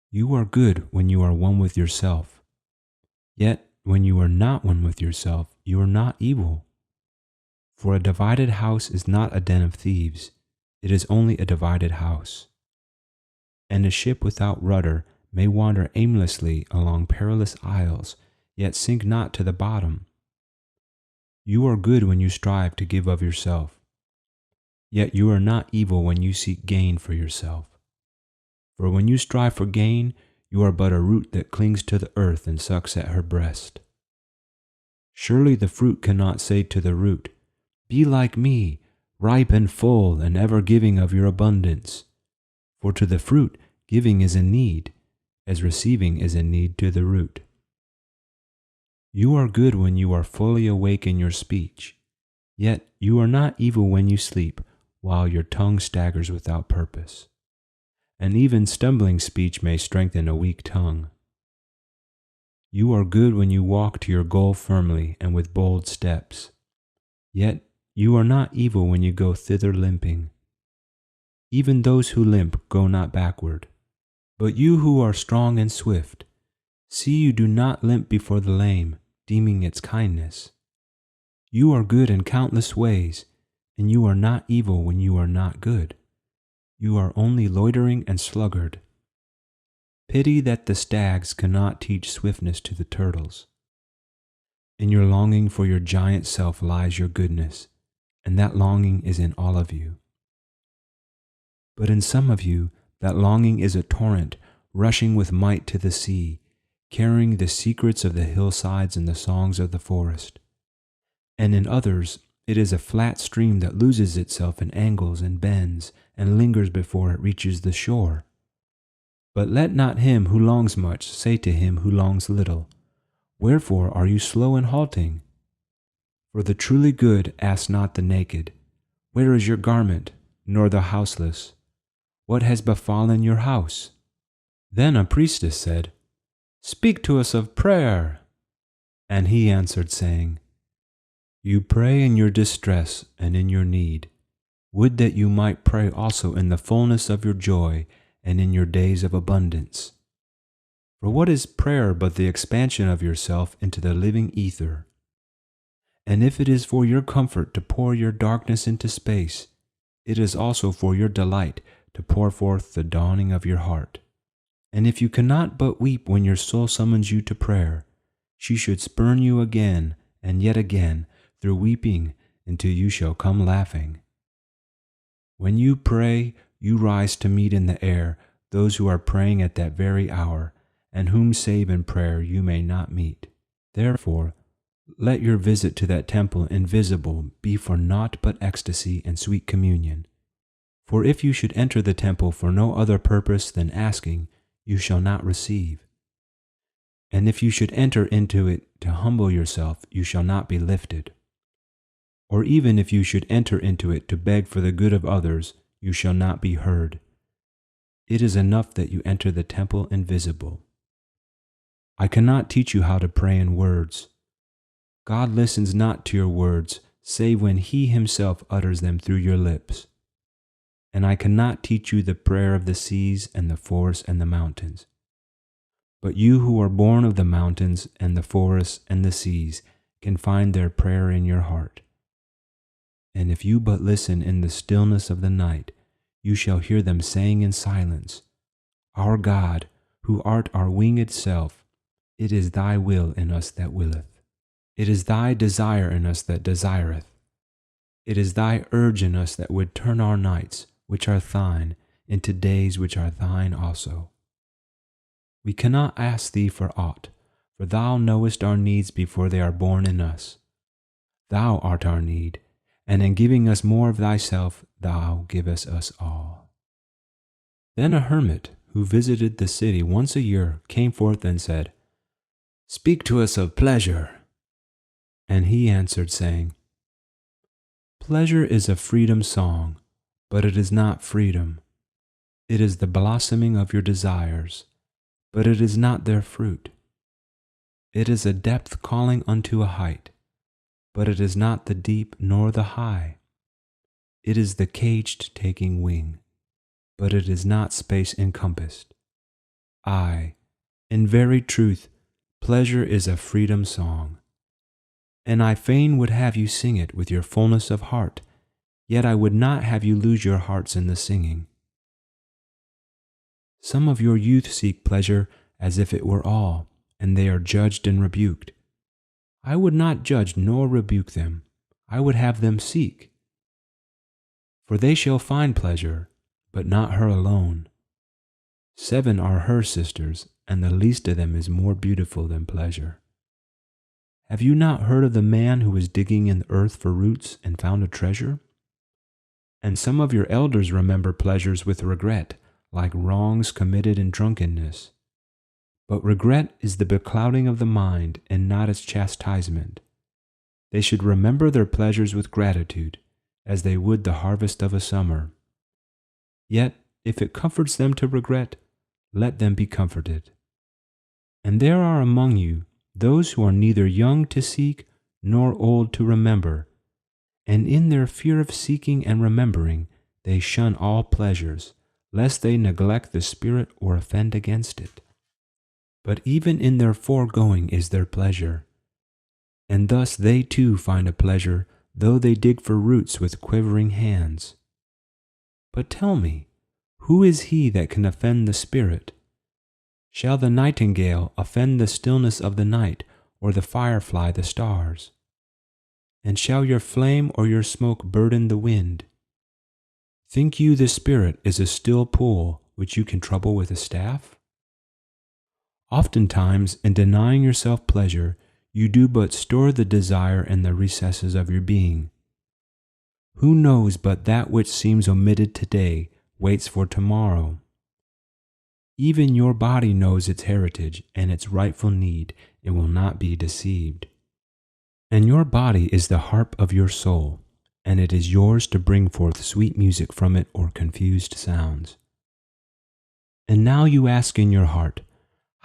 You are good when you are one with yourself, yet when you are not one with yourself, you are not evil. For a divided house is not a den of thieves, it is only a divided house. And a ship without rudder may wander aimlessly along perilous isles, yet sink not to the bottom. You are good when you strive to give of yourself, yet you are not evil when you seek gain for yourself. For when you strive for gain, you are but a root that clings to the earth and sucks at her breast. Surely the fruit cannot say to the root, 'Be like me, ripe and full, and ever giving of your abundance.' For to the fruit giving is a need, as receiving is a need to the root. You are good when you are fully awake in your speech, yet you are not evil when you sleep, while your tongue staggers without purpose. And even stumbling speech may strengthen a weak tongue. You are good when you walk to your goal firmly and with bold steps, yet you are not evil when you go thither limping. Even those who limp go not backward. But you who are strong and swift, see you do not limp before the lame, deeming its kindness. You are good in countless ways, and you are not evil when you are not good. You are only loitering and sluggard. Pity that the stags cannot teach swiftness to the turtles. In your longing for your giant self lies your goodness, and that longing is in all of you. But in some of you, that longing is a torrent rushing with might to the sea, carrying the secrets of the hillsides and the songs of the forest. And in others, it is a flat stream that loses itself in angles and bends and lingers before it reaches the shore. But let not him who longs much say to him who longs little, 'Wherefore are you slow in halting?' For the truly good ask not the naked, 'Where is your garment?' nor the houseless, 'What has befallen your house?' Then a priestess said, 'Speak to us of prayer.' And he answered, saying, 'You pray in your distress and in your need. Would that you might pray also in the fullness of your joy and in your days of abundance. For what is prayer but the expansion of yourself into the living ether? And if it is for your comfort to pour your darkness into space, it is also for your delight to pour forth the dawning of your heart. And if you cannot but weep when your soul summons you to prayer, she should spurn you again and yet again through weeping until you shall come laughing. When you pray, you rise to meet in the air those who are praying at that very hour, and whom save in prayer you may not meet. Therefore, let your visit to that temple invisible be for naught but ecstasy and sweet communion. For if you should enter the temple for no other purpose than asking, you shall not receive. And if you should enter into it to humble yourself, you shall not be lifted. Or even if you should enter into it to beg for the good of others, you shall not be heard. It is enough that you enter the temple invisible. I cannot teach you how to pray in words. God listens not to your words, save when He Himself utters them through your lips. And I cannot teach you the prayer of the seas and the forests and the mountains. But you who are born of the mountains and the forests and the seas can find their prayer in your heart. And if you but listen in the stillness of the night, you shall hear them saying in silence, Our God, who art our winged self, it is thy will in us that willeth. It is thy desire in us that desireth. It is thy urge in us that would turn our nights, which are thine, into days which are thine also. We cannot ask thee for aught, for thou knowest our needs before they are born in us. Thou art our need, and in giving us more of thyself, thou givest us all. Then a hermit who visited the city once a year came forth and said, Speak to us of pleasure. And he answered, saying, Pleasure is a freedom song, but it is not freedom. It is the blossoming of your desires, but it is not their fruit. It is a depth calling unto a height, but it is not the deep nor the high. It is the caged taking wing, but it is not space encompassed. Aye, in very truth, pleasure is a freedom song. And I fain would have you sing it with your fullness of heart, yet I would not have you lose your hearts in the singing. Some of your youth seek pleasure as if it were all, and they are judged and rebuked. I would not judge nor rebuke them. I would have them seek. For they shall find pleasure, but not her alone. 7 are her sisters, and the least of them is more beautiful than pleasure. Have you not heard of the man who was digging in the earth for roots and found a treasure? And some of your elders remember pleasures with regret, like wrongs committed in drunkenness. But regret is the beclouding of the mind and not its chastisement. They should remember their pleasures with gratitude, as they would the harvest of a summer. Yet, if it comforts them to regret, let them be comforted. And there are among you those who are neither young to seek nor old to remember, and in their fear of seeking and remembering, they shun all pleasures, lest they neglect the Spirit or offend against it. But even in their foregoing is their pleasure, and thus they too find a pleasure, though they dig for roots with quivering hands. But tell me, who is he that can offend the Spirit? Shall the nightingale offend the stillness of the night, or the firefly the stars? And shall your flame or your smoke burden the wind? Think you the Spirit is a still pool which you can trouble with a staff? Oftentimes, in denying yourself pleasure, you do but store the desire in the recesses of your being. Who knows but that which seems omitted today waits for tomorrow? Even your body knows its heritage and its rightful need and will not be deceived. And your body is the harp of your soul, and it is yours to bring forth sweet music from it or confused sounds. And now you ask in your heart,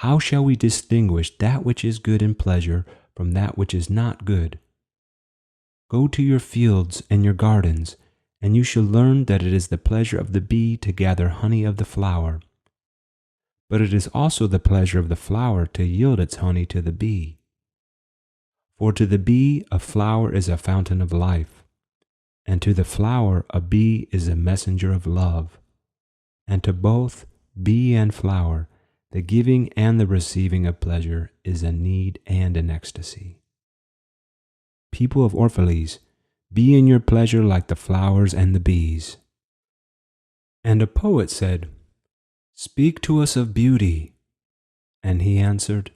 how shall we distinguish that which is good in pleasure from that which is not good? Go to your fields and your gardens, and you shall learn that it is the pleasure of the bee to gather honey of the flower. But it is also the pleasure of the flower to yield its honey to the bee. For to the bee a flower is a fountain of life, and to the flower a bee is a messenger of love. And to both, bee and flower, the giving and the receiving of pleasure is a need and an ecstasy. People of Orphalese, be in your pleasure like the flowers and the bees. And a poet said, Speak to us of beauty. And he answered,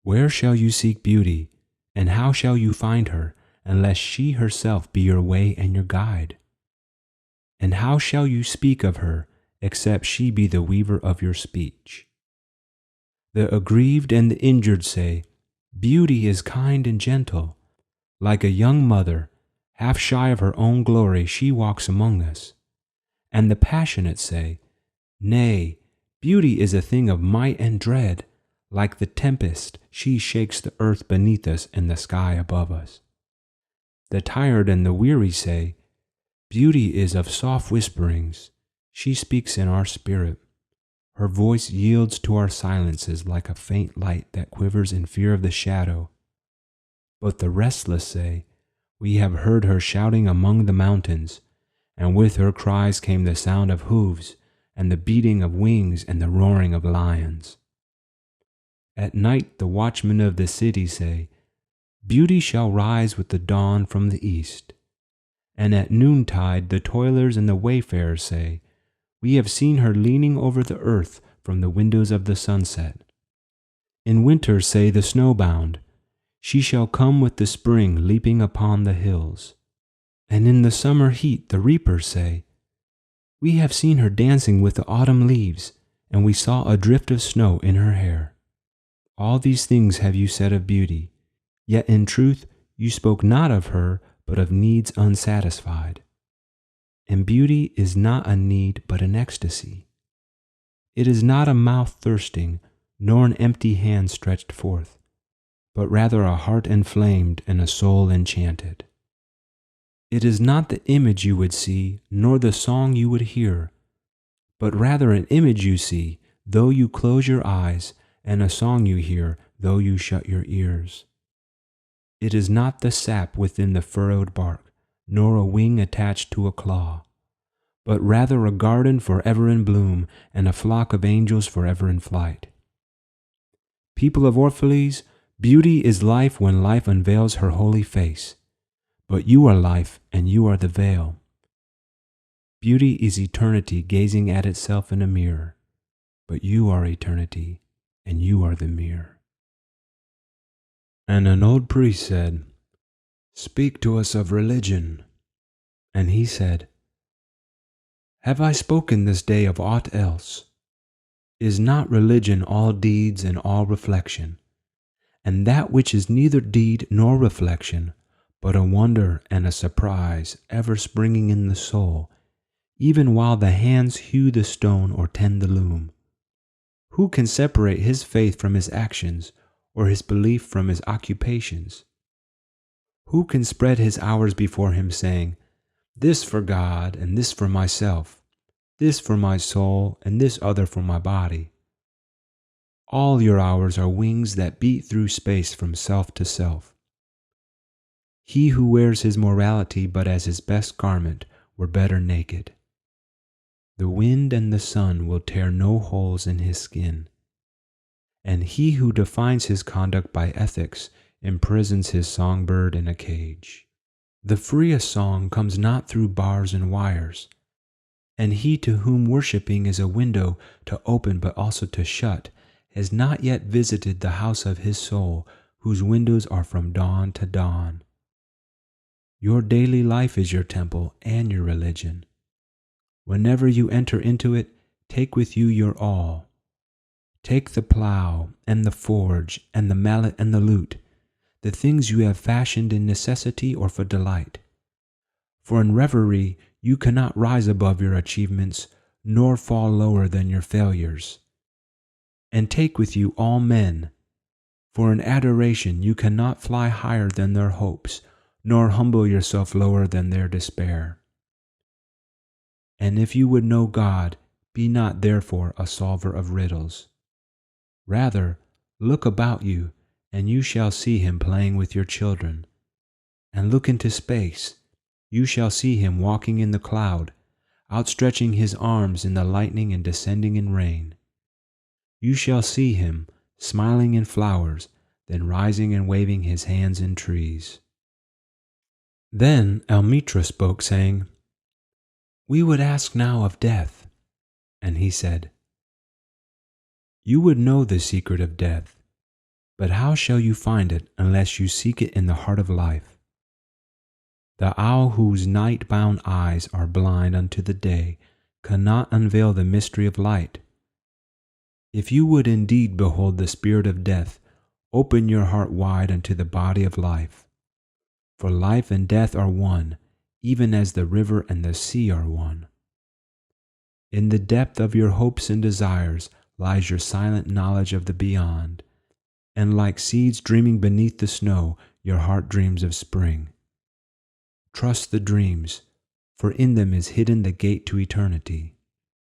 Where shall you seek beauty, and how shall you find her, unless she herself be your way and your guide? And how shall you speak of her, except she be the weaver of your speech? The aggrieved and the injured say, Beauty is kind and gentle. Like a young mother, half shy of her own glory, she walks among us. And the passionate say, Nay, beauty is a thing of might and dread, Like the tempest, she shakes the earth beneath us and the sky above us. The tired and the weary say, beauty is of soft whisperings. She speaks in our spirit. Her voice yields to our silences like a faint light that quivers in fear of the shadow. But the restless say, we have heard her shouting among the mountains, and with her cries came the sound of hooves, and the beating of wings, and the roaring of lions. At night the watchmen of the city say, beauty shall rise with the dawn from the east. And at noontide the toilers and the wayfarers say, we have seen her leaning over the earth from the windows of the sunset. In winter say the snowbound, she shall come with the spring leaping upon the hills. And in the summer heat the reapers say, we have seen her dancing with the autumn leaves, and we saw a drift of snow in her hair. All these things have you said of beauty, yet in truth you spoke not of her, but of needs unsatisfied. And beauty is not a need, but an ecstasy. It is not a mouth thirsting, nor an empty hand stretched forth, but rather a heart inflamed and a soul enchanted. It is not the image you would see, nor the song you would hear, but rather an image you see, though you close your eyes, and a song you hear, though you shut your ears. It is not the sap within the furrowed bark, nor a wing attached to a claw, but rather a garden forever in bloom, and a flock of angels forever in flight. People of Orphalese, beauty is life when life unveils her holy face, but you are life, and you are the veil. Beauty is eternity gazing at itself in a mirror, but you are eternity, and you are the mirror. And an old priest said, speak to us of religion. And he said, have I spoken this day of aught else? Is not religion all deeds and all reflection? And that which is neither deed nor reflection, but a wonder and a surprise ever springing in the soul, even while the hands hew the stone or tend the loom. Who can separate his faith from his actions, or his belief from his occupations? Who can spread his hours before him, saying, this for God, and this for myself, this for my soul, and this other for my body? All your hours are wings that beat through space from self to self. He who wears his morality but as his best garment were better naked. The wind and the sun will tear no holes in his skin. And he who defines his conduct by ethics imprisons his songbird in a cage. The freest song comes not through bars and wires, and he to whom worshipping is a window to open but also to shut has not yet visited the house of his soul, whose windows are from dawn to dawn. Your daily life is your temple and your religion. Whenever you enter into it, take with you your all. Take the plow and the forge and the mallet and the lute, the things you have fashioned in necessity or for delight. For in reverie you cannot rise above your achievements, nor fall lower than your failures. And take with you all men, for in adoration you cannot fly higher than their hopes, nor humble yourself lower than their despair. And if you would know God, be not therefore a solver of riddles. Rather, look about you, and you shall see him playing with your children. And look into space, you shall see him walking in the cloud, outstretching his arms in the lightning and descending in rain. You shall see him smiling in flowers, then rising and waving his hands in trees. Then Almitra spoke, saying, we would ask now of death. And he said, you would know the secret of death, but how shall you find it unless you seek it in the heart of life? The owl whose night-bound eyes are blind unto the day cannot unveil the mystery of light. If you would indeed behold the spirit of death, open your heart wide unto the body of life. For life and death are one, even as the river and the sea are one. In the depth of your hopes and desires, lies your silent knowledge of the beyond, and like seeds dreaming beneath the snow, your heart dreams of spring. Trust the dreams, for in them is hidden the gate to eternity.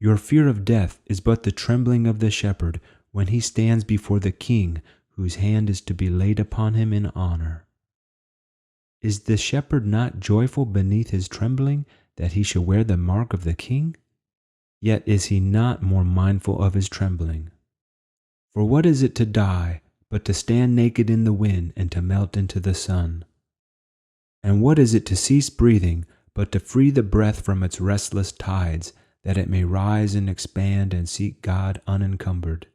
Your fear of death is but the trembling of the shepherd when he stands before the king whose hand is to be laid upon him in honor. Is the shepherd not joyful beneath his trembling that he shall wear the mark of the king? Yet is he not more mindful of his trembling. For what is it to die but to stand naked in the wind and to melt into the sun? And what is it to cease breathing but to free the breath from its restless tides, that it may rise and expand and seek God unencumbered?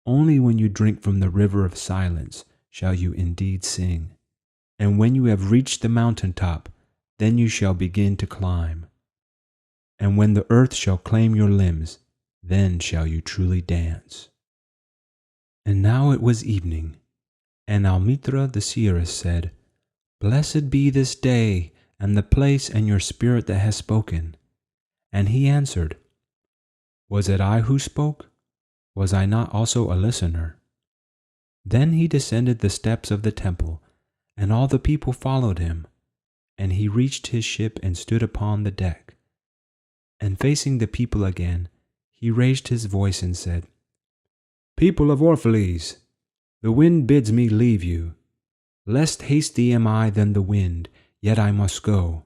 Only when you drink from the river of silence shall you indeed sing. And when you have reached the mountain top, then you shall begin to climb. And when the earth shall claim your limbs, then shall you truly dance. And now it was evening, and Almitra the seeress said, Blessed be this day, and the place, and your spirit that has spoken. And he answered, Was it I who spoke? Was I not also a listener? Then he descended the steps of the temple, and all the people followed him. And he reached his ship and stood upon the deck. And facing the people again, he raised his voice and said, People of Orphalese, the wind bids me leave you. Less hasty am I than the wind, yet I must go.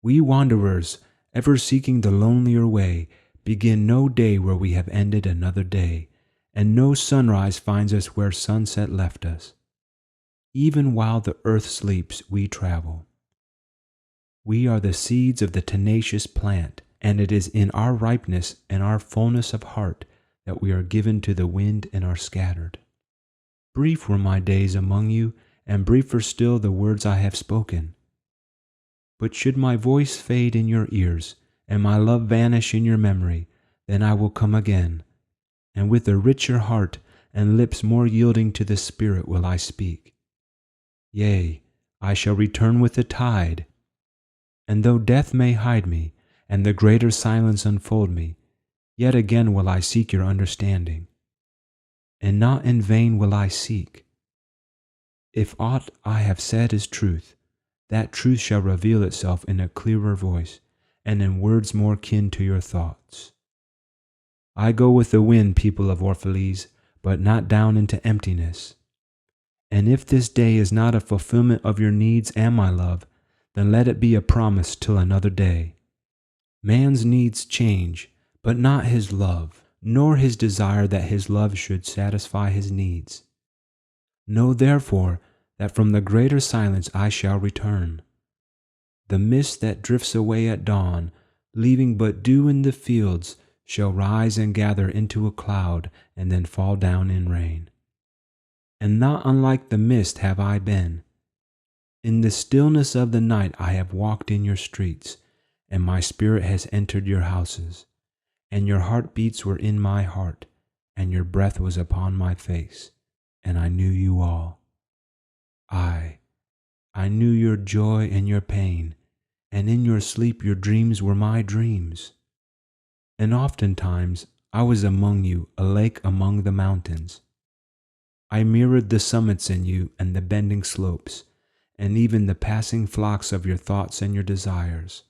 We wanderers, ever seeking the lonelier way, begin no day where we have ended another day, and no sunrise finds us where sunset left us. Even while the earth sleeps, we travel. We are the seeds of the tenacious plant, and it is in our ripeness and our fullness of heart that we are given to the wind and are scattered. Brief were my days among you, and briefer still the words I have spoken. But should my voice fade in your ears, and my love vanish in your memory, then I will come again, and with a richer heart and lips more yielding to the Spirit will I speak. Yea, I shall return with the tide. And though death may hide me, and the greater silence unfold me, yet again will I seek your understanding. And not in vain will I seek. If aught I have said is truth, that truth shall reveal itself in a clearer voice, and in words more kin to your thoughts. I go with the wind, people of Orphalese, but not down into emptiness. And if this day is not a fulfillment of your needs and my love, then let it be a promise till another day. Man's needs change, but not his love, nor his desire that his love should satisfy his needs. Know therefore that from the greater silence I shall return. The mist that drifts away at dawn, leaving but dew in the fields, shall rise and gather into a cloud and then fall down in rain. And not unlike the mist have I been. In the stillness of the night I have walked in your streets, and my spirit has entered your houses, and your heartbeats were in my heart, and your breath was upon my face, and I knew you all. I knew your joy and your pain, and in your sleep your dreams were my dreams. And oftentimes I was among you, a lake among the mountains. I mirrored the summits in you and the bending slopes, and even the passing flocks of your thoughts and your desires.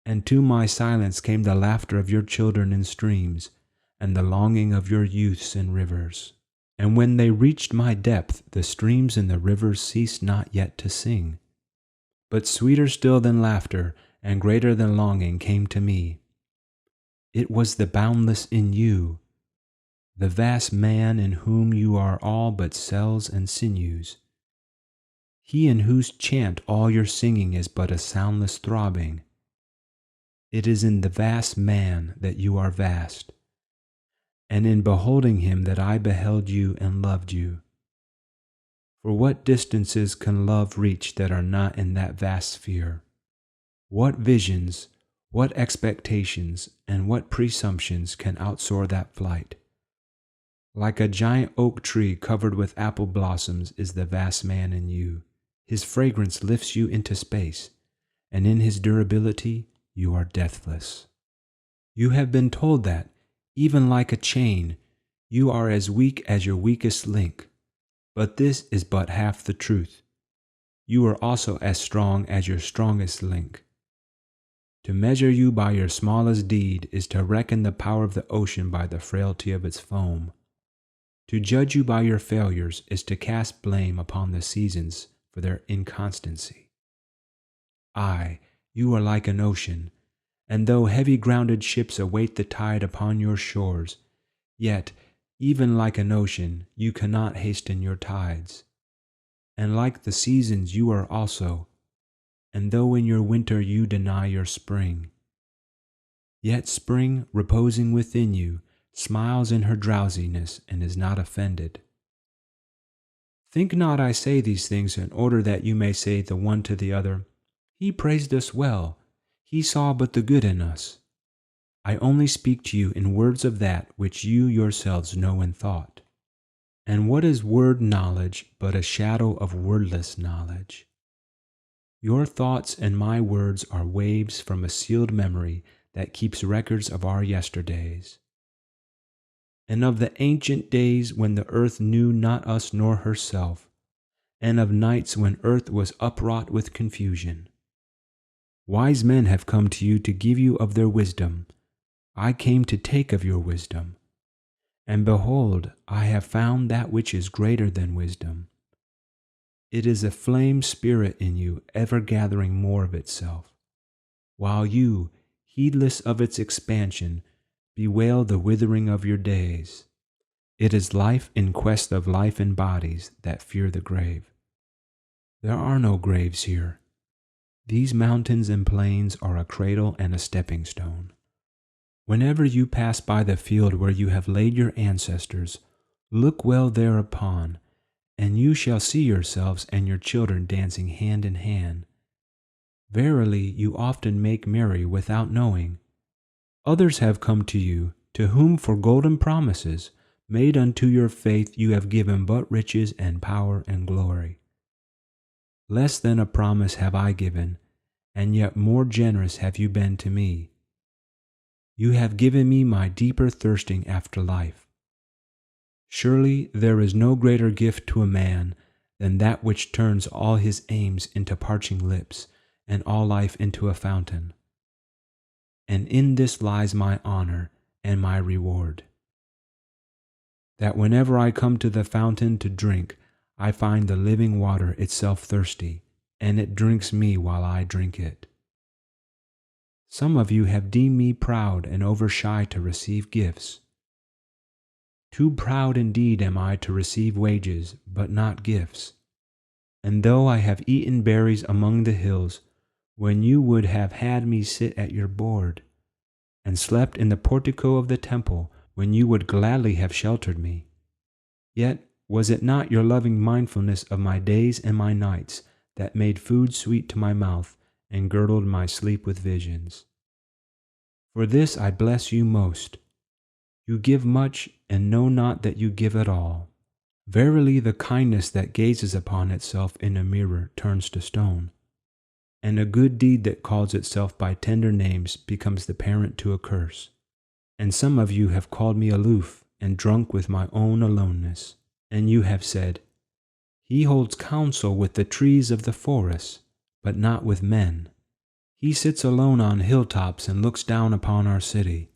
And to my silence came the laughter of your children in streams, and the longing of your youths in rivers. And when they reached my depth, the streams and the rivers ceased not yet to sing. But sweeter still than laughter, and greater than longing came to me. It was the boundless in you, the vast man in whom you are all but cells and sinews. He in whose chant all your singing is but a soundless throbbing. It is in the vast man that you are vast, and in beholding him that I beheld you and loved you. For what distances can love reach that are not in that vast sphere? What visions, what expectations, and what presumptions can outsoar that flight? Like a giant oak tree covered with apple blossoms is the vast man in you. His fragrance lifts you into space, and in his durability you are deathless. You have been told that, Even like a chain, you are as weak as your weakest link. But this is but half the truth. You are also as strong as your strongest link. To measure you by your smallest deed is to reckon the power of the ocean by the frailty of its foam. To judge you by your failures is to cast blame upon the seasons for their inconstancy. Aye, you are like an ocean, and though heavy-grounded ships await the tide upon your shores, yet, even like an ocean, you cannot hasten your tides. And like the seasons you are also, and though in your winter you deny your spring, yet spring, reposing within you, smiles in her drowsiness and is not offended. Think not I say these things in order that you may say the one to the other, He praised us well, he saw but the good in us. I only speak to you in words of that which you yourselves know in thought. And what is word knowledge but a shadow of wordless knowledge? Your thoughts and my words are waves from a sealed memory that keeps records of our yesterdays, and of the ancient days when the earth knew not us nor herself, and of nights when earth was upwrought with confusion. Wise men have come to you to give you of their wisdom. I came to take of your wisdom. And behold, I have found that which is greater than wisdom. It is a flame spirit in you, ever gathering more of itself, while you, heedless of its expansion, bewail the withering of your days. It is life in quest of life in bodies that fear the grave. There are no graves here. These mountains and plains are a cradle and a stepping stone. Whenever you pass by the field where you have laid your ancestors, look well thereupon, and you shall see yourselves and your children dancing hand in hand. Verily, you often make merry without knowing. Others have come to you, to whom for golden promises, made unto your faith, you have given but riches and power and glory. Less than a promise have I given, and yet more generous have you been to me. You have given me my deeper thirsting after life. Surely there is no greater gift to a man than that which turns all his aims into parching lips and all life into a fountain. And in this lies my honor and my reward, that whenever I come to the fountain to drink, I find the living water itself thirsty, and it drinks me while I drink it. Some of you have deemed me proud and overshy to receive gifts. Too proud indeed am I to receive wages, but not gifts. And though I have eaten berries among the hills, when you would have had me sit at your board, and slept in the portico of the temple, when you would gladly have sheltered me, yet was it not your loving mindfulness of my days and my nights that made food sweet to my mouth and girdled my sleep with visions? For this I bless you most. You give much and know not that you give at all. Verily the kindness that gazes upon itself in a mirror turns to stone, and a good deed that calls itself by tender names becomes the parent to a curse. And some of you have called me aloof and drunk with my own aloneness, and you have said, He holds counsel with the trees of the forest, but not with men. He sits alone on hilltops and looks down upon our city.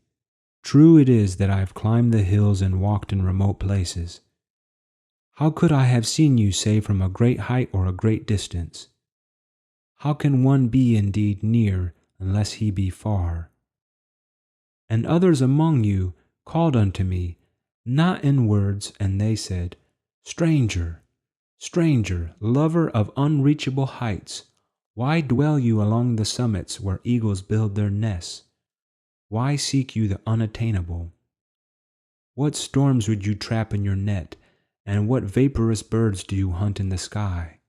True it is that I have climbed the hills and walked in remote places. How could I have seen you save from a great height or a great distance? How can one be indeed near unless he be far? And others among you called unto me, not in words, and they said, Stranger, stranger, lover of unreachable heights, why dwell you along the summits where eagles build their nests? Why seek you the unattainable? What storms would you trap in your net, and what vaporous birds do you hunt in the sky?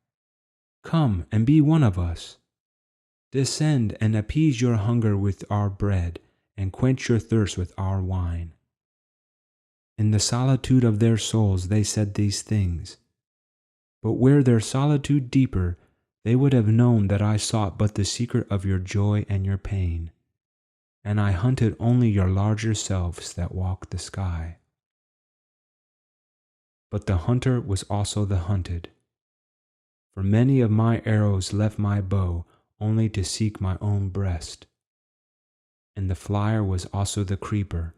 Come and be one of us. Descend and appease your hunger with our bread, and quench your thirst with our wine. In the solitude of their souls they said these things, but were their solitude deeper, they would have known that I sought but the secret of your joy and your pain. and I hunted only your larger selves that walk the sky. But the hunter was also the hunted, for many of my arrows left my bow only to seek my own breast. And the flyer was also the creeper,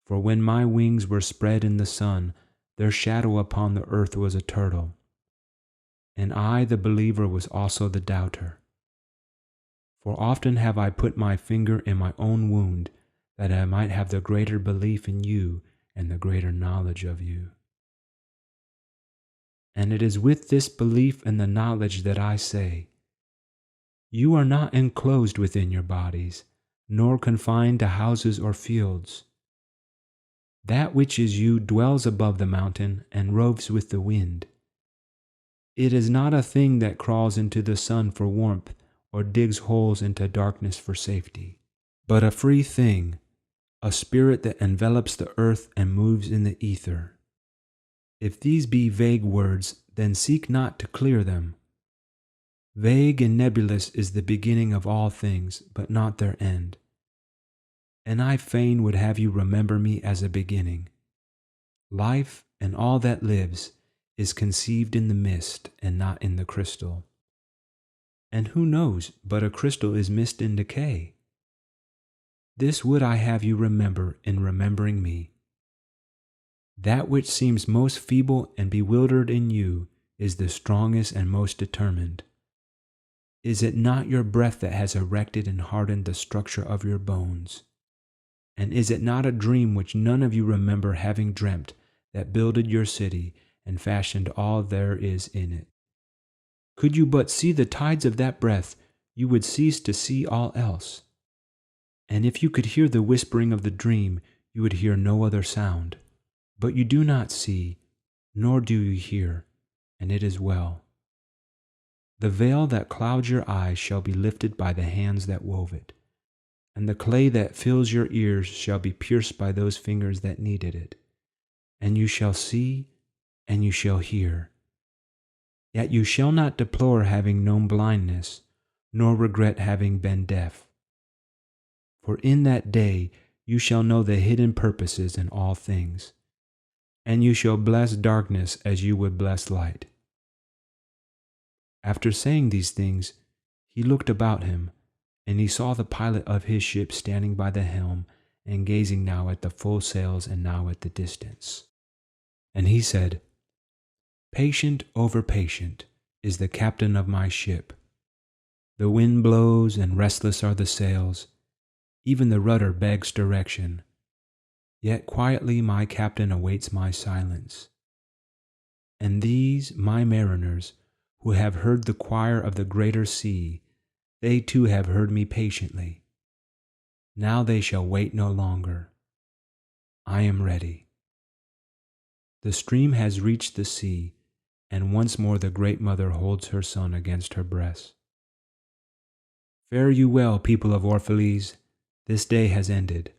for when my wings were spread in the sun, their shadow upon the earth was a turtle. And I, the believer, was also the doubter. For often have I put my finger in my own wound, that I might have the greater belief in you and the greater knowledge of you. And it is with this belief and the knowledge that I say, you are not enclosed within your bodies, nor confined to houses or fields. That which is you dwells above the mountain and roves with the wind. It is not a thing that crawls into the sun for warmth or digs holes into darkness for safety, but a free thing, a spirit that envelops the earth and moves in the ether. If these be vague words, then seek not to clear them. Vague and nebulous is the beginning of all things, but not their end. And I fain would have you remember me as a beginning. Life and all that lives is conceived in the mist and not in the crystal. And who knows but a crystal is mist in decay? This would I have you remember in remembering me. That which seems most feeble and bewildered in you is the strongest and most determined. Is it not your breath that has erected and hardened the structure of your bones? And is it not a dream which none of you remember having dreamt that builded your city and fashioned all there is in it? Could you but see the tides of that breath, you would cease to see all else. And if you could hear the whispering of the dream, you would hear no other sound. But you do not see, nor do you hear, and it is well. The veil that clouds your eyes shall be lifted by the hands that wove it, and the clay that fills your ears shall be pierced by those fingers that kneaded it. And you shall see, and you shall hear. Yet you shall not deplore having known blindness, nor regret having been deaf. For in that day you shall know the hidden purposes in all things, and you shall bless darkness as you would bless light. After saying these things, he looked about him, and he saw the pilot of his ship standing by the helm and gazing now at the full sails and now at the distance. And he said, Patient over patient is the captain of my ship. The wind blows and restless are the sails. Even the rudder begs direction. Yet quietly my captain awaits my silence. And these, my mariners, who have heard the choir of the greater sea, they too have heard me patiently. Now they shall wait no longer. I am ready. The stream has reached the sea, and once more the great mother holds her son against her breast. Fare you well, people of Orphalese. This day has ended.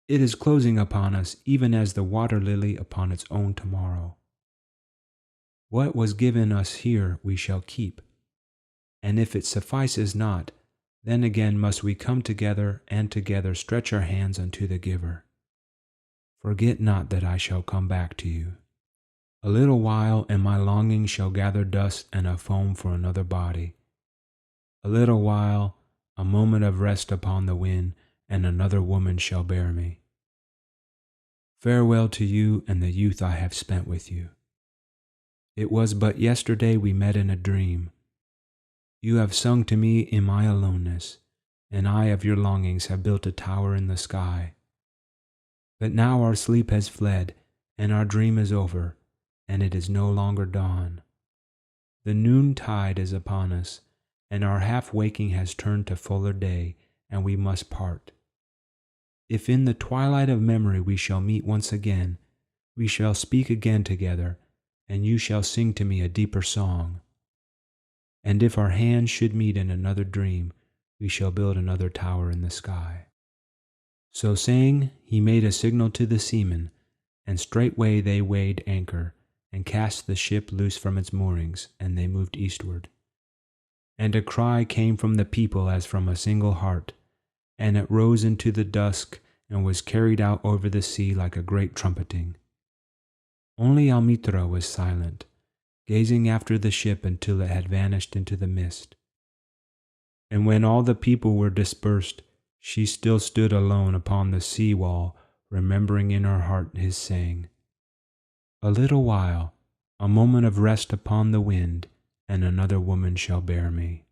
It is closing upon us even as the water lily upon its own tomorrow. What was given us here we shall keep, and if it suffices not, then again must we come together and together stretch our hands unto the giver. Forget not that I shall come back to you. A little while, and my longing shall gather dust and a foam for another body. A little while, a moment of rest upon the wind, and another woman shall bear me. Farewell to you and the youth I have spent with you. It was but yesterday we met in a dream. You have sung to me in my aloneness, and I of your longings have built a tower in the sky. But now our sleep has fled, and our dream is over, and it is no longer dawn. The noontide is upon us, and our half-waking has turned to fuller day, and we must part. If in the twilight of memory we shall meet once again, we shall speak again together, and you shall sing to me a deeper song. And if our hands should meet in another dream, we shall build another tower in the sky. So saying, he made a signal to the seamen, and straightway they weighed anchor, and cast the ship loose from its moorings, and they moved eastward. And a cry came from the people as from a single heart, and it rose into the dusk and was carried out over the sea like a great trumpeting. Only Almitra was silent, gazing after the ship until it had vanished into the mist. And when all the people were dispersed, she still stood alone upon the sea wall, remembering in her heart his saying, "A little while, a moment of rest upon the wind, and another woman shall bear me."